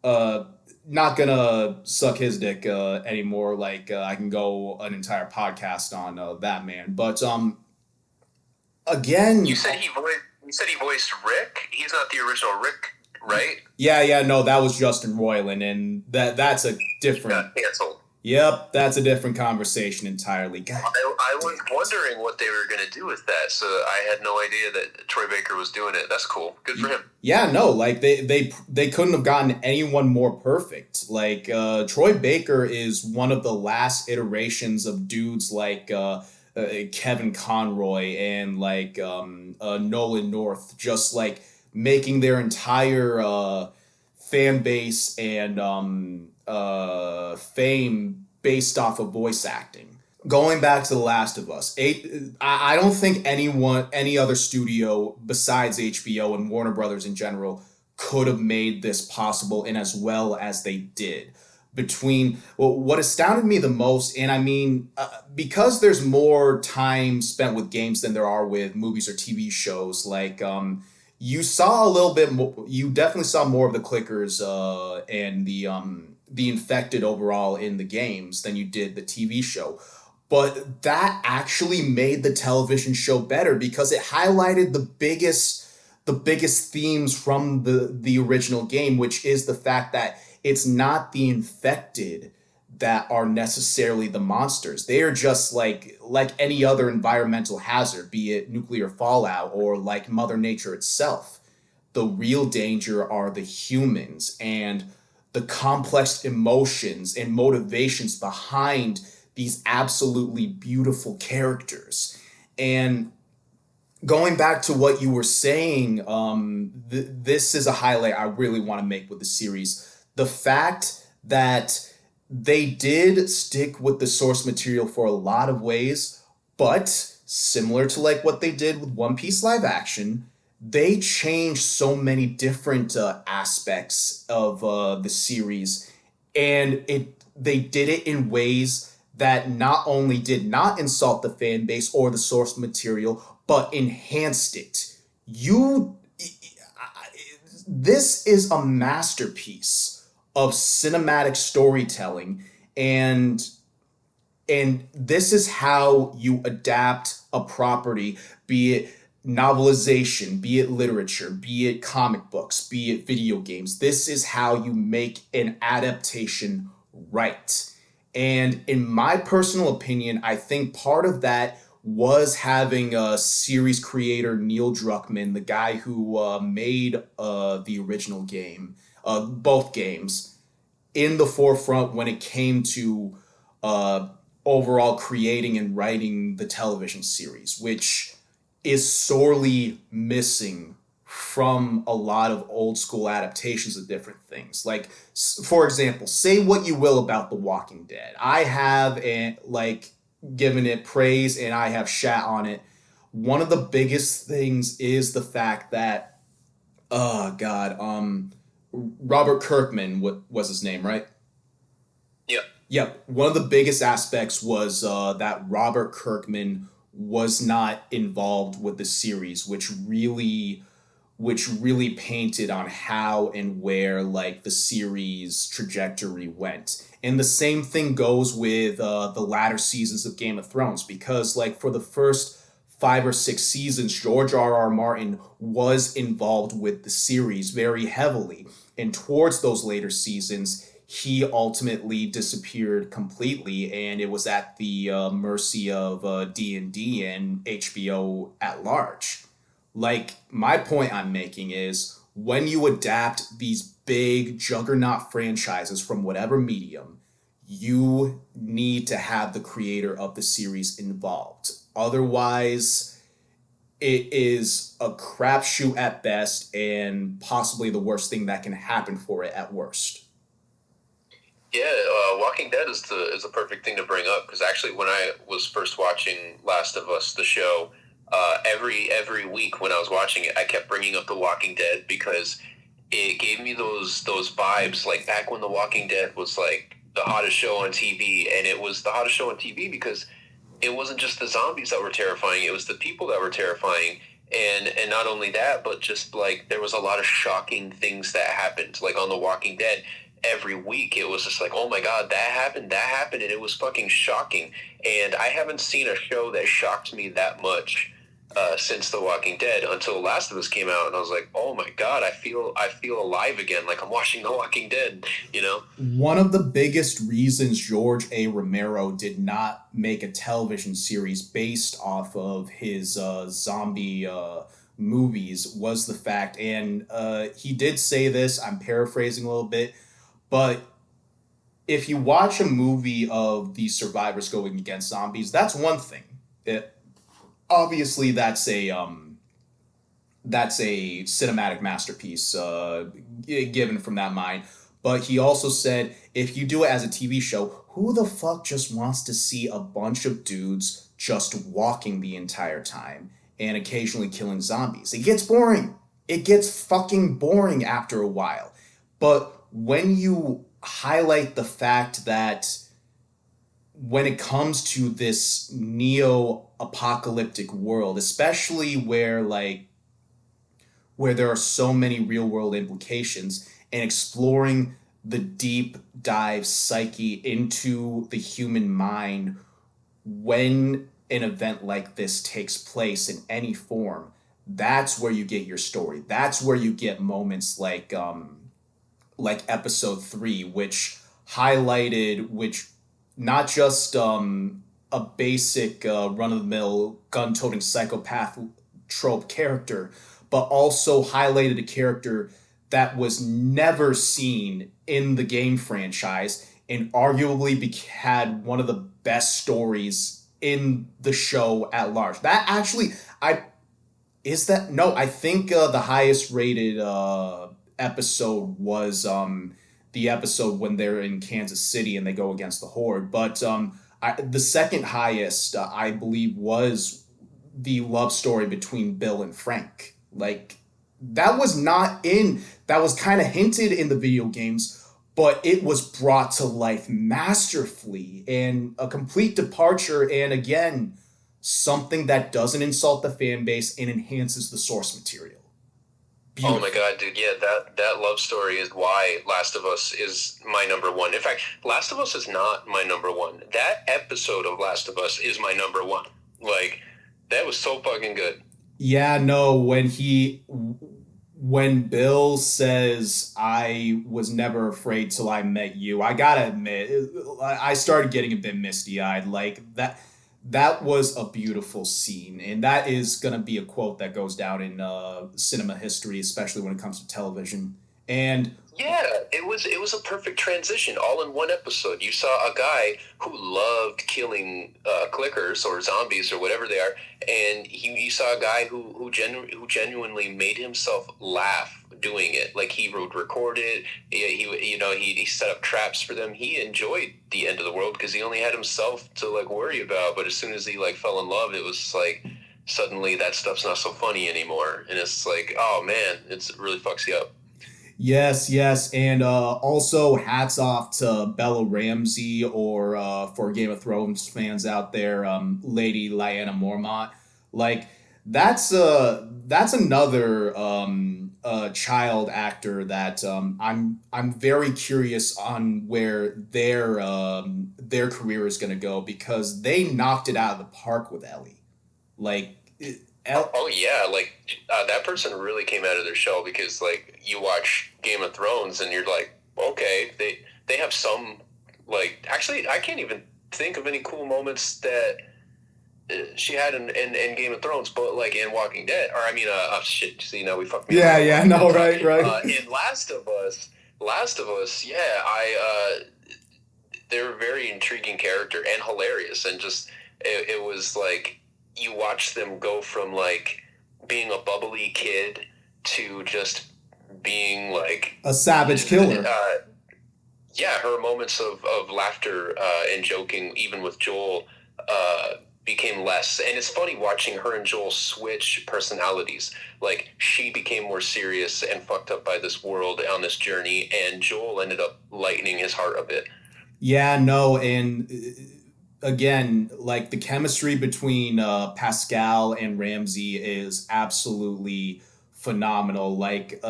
Speaker 1: uh, not gonna suck his dick anymore. Like I can go an entire podcast on that man, but Again,
Speaker 2: You said he voiced Rick. He's not the original Rick, right?
Speaker 1: yeah, no, that was Justin Roiland, and that's a
Speaker 2: He
Speaker 1: different.
Speaker 2: got canceled.
Speaker 1: Yep, that's a different conversation entirely. God.
Speaker 2: I was wondering what they were going to do with that, so I had no idea that Troy Baker was doing it. That's cool. Good for him.
Speaker 1: Yeah, no, like they couldn't have gotten anyone more perfect. Like Troy Baker is one of the last iterations of dudes like Kevin Conroy and like Nolan North, just like making their entire fan base and fame based off of voice acting. Going back to The Last of Us, I don't think any other studio besides HBO and Warner Brothers in general, could have made this possible and as well as they did. Between well, what astounded me the most, and I mean, because there's more time spent with games than there are with movies or TV shows, like you saw a little bit more, you definitely saw more of the clickers and the infected overall in the games than you did the TV show, but that actually made the television show better because it highlighted the biggest themes from the original game, which is the fact that it's not the infected that are necessarily the monsters. They are just like any other environmental hazard, be it nuclear fallout or like Mother Nature itself. The real danger are the humans and the complex emotions and motivations behind these absolutely beautiful characters. And going back to what you were saying, this is a highlight I really want to make with the series. The fact that they did stick with the source material for a lot of ways, but similar to like what they did with One Piece live action, they changed so many different aspects of the series, and they did it in ways that not only did not insult the fan base or the source material, but enhanced it. You, this is a masterpiece of cinematic storytelling, and this is how you adapt a property, be it novelization, be it literature, be it comic books, be it video games. This is how you make an adaptation right. And in my personal opinion, I think part of that was having a series creator Neil Druckmann, the guy who made the original game, both games, in the forefront when it came to uh, overall creating and writing the television series, which is sorely missing from a lot of old school adaptations of different things. Like, for example, say what you will about The Walking Dead. I have like given it praise and I have shat on it. One of the biggest things is the fact that, oh God, Robert Kirkman, what was his name, right?
Speaker 2: Yeah.
Speaker 1: Yep. One of the biggest aspects was that Robert Kirkman was not involved with the series, which really painted on how and where like the series trajectory went. And the same thing goes with the latter seasons of Game of Thrones, because like for the first 5 or 6 seasons, George R. R. Martin was involved with the series very heavily, and towards those later seasons, he ultimately disappeared completely, and it was at the mercy of D&D and HBO at large. Like, my point I'm making is when you adapt these big juggernaut franchises from whatever medium, you need to have the creator of the series involved. Otherwise, it is a crapshoot at best and possibly the worst thing that can happen for it at worst.
Speaker 2: Yeah, Walking Dead is the perfect thing to bring up because actually, when I was first watching Last of Us, the show, every week when I was watching it, I kept bringing up The Walking Dead because it gave me those vibes like back when The Walking Dead was like the hottest show on TV, and it was the hottest show on TV because it wasn't just the zombies that were terrifying; it was the people that were terrifying. And not only that, but just like there was a lot of shocking things that happened, like on The Walking Dead every week it was just like, oh my god, that happened, and it was fucking shocking. And I haven't seen a show that shocked me that much since The Walking Dead until Last of Us came out, and I was like, oh my god, I feel alive again, like I'm watching The Walking Dead. You know?
Speaker 1: One of the biggest reasons George A. Romero did not make a television series based off of his zombie movies was the fact, and he did say this, I'm paraphrasing a little bit, but if you watch a movie of these survivors going against zombies, that's one thing. It, obviously, that's a cinematic masterpiece given from that mind. But he also said if you do it as a TV show, who the fuck just wants to see a bunch of dudes just walking the entire time and occasionally killing zombies? It gets boring. It gets fucking boring after a while. But when you highlight the fact that when it comes to this neo apocalyptic world, especially where there are so many real world implications and exploring the deep dive psyche into the human mind when an event like this takes place in any form, that's where you get your story. That's where you get moments like episode 3, which highlighted which not just a basic run of the mill gun toting psychopath trope character, but also highlighted a character that was never seen in the game franchise and arguably had one of the best stories in the show at large. That actually, I is that no, I think the highest rated episode was the episode when they're in Kansas City and they go against the Horde. But the second highest, I believe, was the love story between Bill and Frank. Like that was not in that was kind of hinted in the video games, but it was brought to life masterfully and a complete departure. And again, something that doesn't insult the fan base and enhances the source material.
Speaker 2: Oh my
Speaker 1: Beautiful.
Speaker 2: god, dude! Yeah, that love story is why Last of Us is my number one. In fact, Last of Us is not my number one. That episode of Last of Us is my number one. Like that was so fucking good.
Speaker 1: Yeah, no, when Bill says I was never afraid till I met you, I gotta admit, I started getting a bit misty eyed. Like that was a beautiful scene, and that is gonna be a quote that goes down in cinema history, especially when it comes to television. And
Speaker 2: Yeah, it was a perfect transition, all in one episode. You saw a guy who loved killing clickers or zombies or whatever they are, and you saw a guy who genuinely made himself laugh doing it. Like he would record it. He set up traps for them. He enjoyed the end of the world because he only had himself to like worry about. But as soon as he like fell in love, it was like suddenly that stuff's not so funny anymore, and it's like, oh man, it really fucks you up.
Speaker 1: yes, yes, and also hats off to Bella Ramsey, or for Game of Thrones fans out there, Lady Lyanna Mormont. Like that's another child actor that I'm very curious on where their career is going to go because they knocked it out of the park with Ellie. Like
Speaker 2: Oh yeah, like that person really came out of their shell because like you watch Game of Thrones and you're like, okay, they have some like actually I can't even think of any cool moments that she had in Game of Thrones, but like in Walking Dead, or I mean, oh shit, see now we fucked me up
Speaker 1: yeah,
Speaker 2: with the
Speaker 1: yeah,
Speaker 2: Walking Dead
Speaker 1: no,
Speaker 2: talk.
Speaker 1: right, right.
Speaker 2: In Last of Us, yeah, they're a very intriguing character and hilarious, and just it was like you watch them go from like being a bubbly kid to just being like
Speaker 1: A savage killer.
Speaker 2: yeah, her moments of laughter and joking even with Joel uh, became less, and it's funny watching her and Joel switch personalities. Like she became more serious and fucked up by this world on this journey, and Joel ended up lightening his heart a bit.
Speaker 1: Yeah, no, and again, like the chemistry between Pascal and Ramsey is absolutely phenomenal. Like,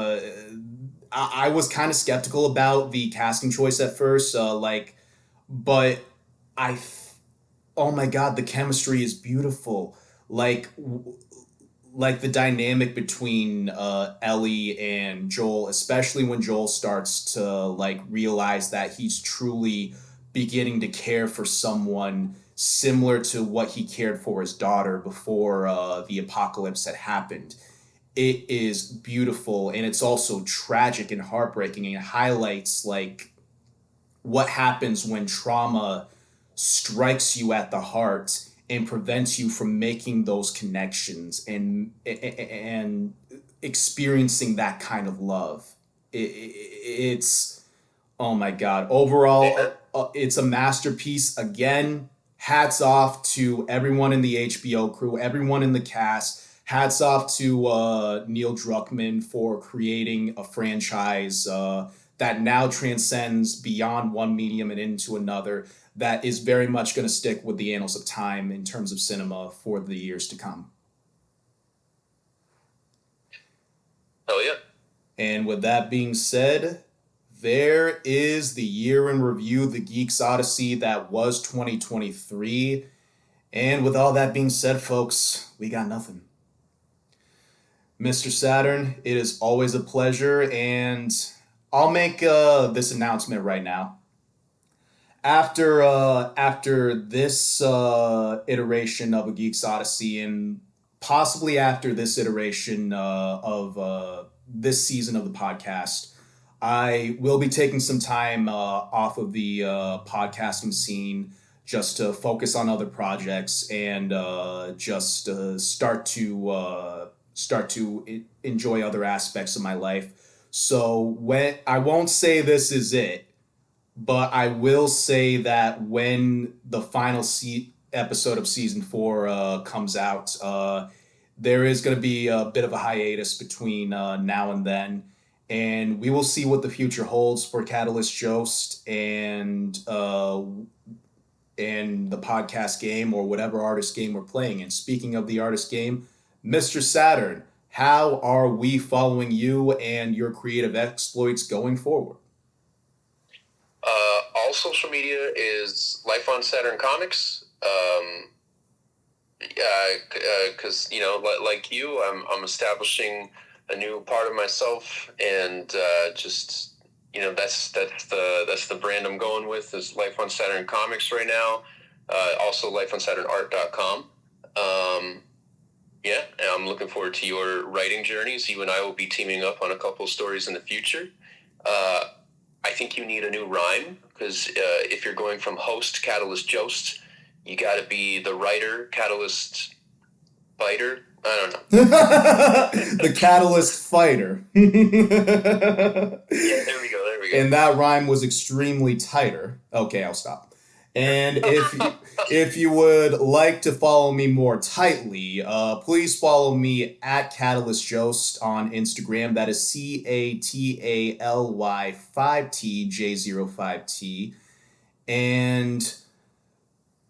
Speaker 1: I was kind of skeptical about the casting choice at first, but I, oh my god, the chemistry is beautiful. Like, like the dynamic between Ellie and Joel, especially when Joel starts to like realize that he's truly beginning to care for someone similar to what he cared for his daughter before the apocalypse had happened. It is beautiful, and it's also tragic and heartbreaking, and it highlights like what happens when trauma strikes you at the heart and prevents you from making those connections and experiencing that kind of love. It's oh my god. Overall,
Speaker 2: Amen.
Speaker 1: it's a masterpiece. Again, hats off to everyone in the HBO crew, everyone in the cast. Hats off to Neil Druckmann for creating a franchise that now transcends beyond one medium and into another. That is very much going to stick with the annals of time in terms of cinema for the years to come.
Speaker 2: Hell yeah.
Speaker 1: And with that being said, there is the year in review, the Geeks Odyssey that was 2023. And with all that being said, folks, we got nothing. Mr. Saturn, it is always a pleasure, and I'll make this announcement right now. After this iteration of a Geeks Odyssey, and possibly after this iteration of this season of the podcast, I will be taking some time off of the podcasting scene just to focus on other projects and just start to enjoy other aspects of my life. So when I won't say this is it, but I will say that when the final episode of season 4 comes out, there is going to be a bit of a hiatus between now and then, and we will see what the future holds for Catalyst Jost and the podcast game or whatever artist game we're playing. And speaking of the artist game, Mr. Saturn, how are we following you and your creative exploits going forward?
Speaker 2: All social media is Life on Saturn Comics. Because like you, I'm establishing a new part of myself, and just that's the brand I'm going with is Life on Saturn Comics right now. Also lifeonsaturnart.com. Yeah, and I'm looking forward to your writing journeys. You and I will be teaming up on a couple of stories in the future. I think you need a new rhyme because if you're going from host Catalyst Jost, you got to be the writer Catalyst Biter. I don't know.
Speaker 1: The Catalyst Fighter.
Speaker 2: Yeah, there we go. There we go.
Speaker 1: And that rhyme was extremely tighter. Okay, I'll stop. And if you would like to follow me more tightly, please follow me at Catalyst Jost on Instagram. That is CATALY 5TJ05T. And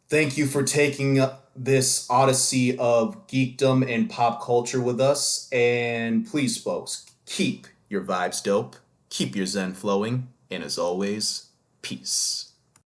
Speaker 1: thank you for taking this odyssey of geekdom and pop culture with us. And please, folks, keep your vibes dope, keep your zen flowing, and as always, peace.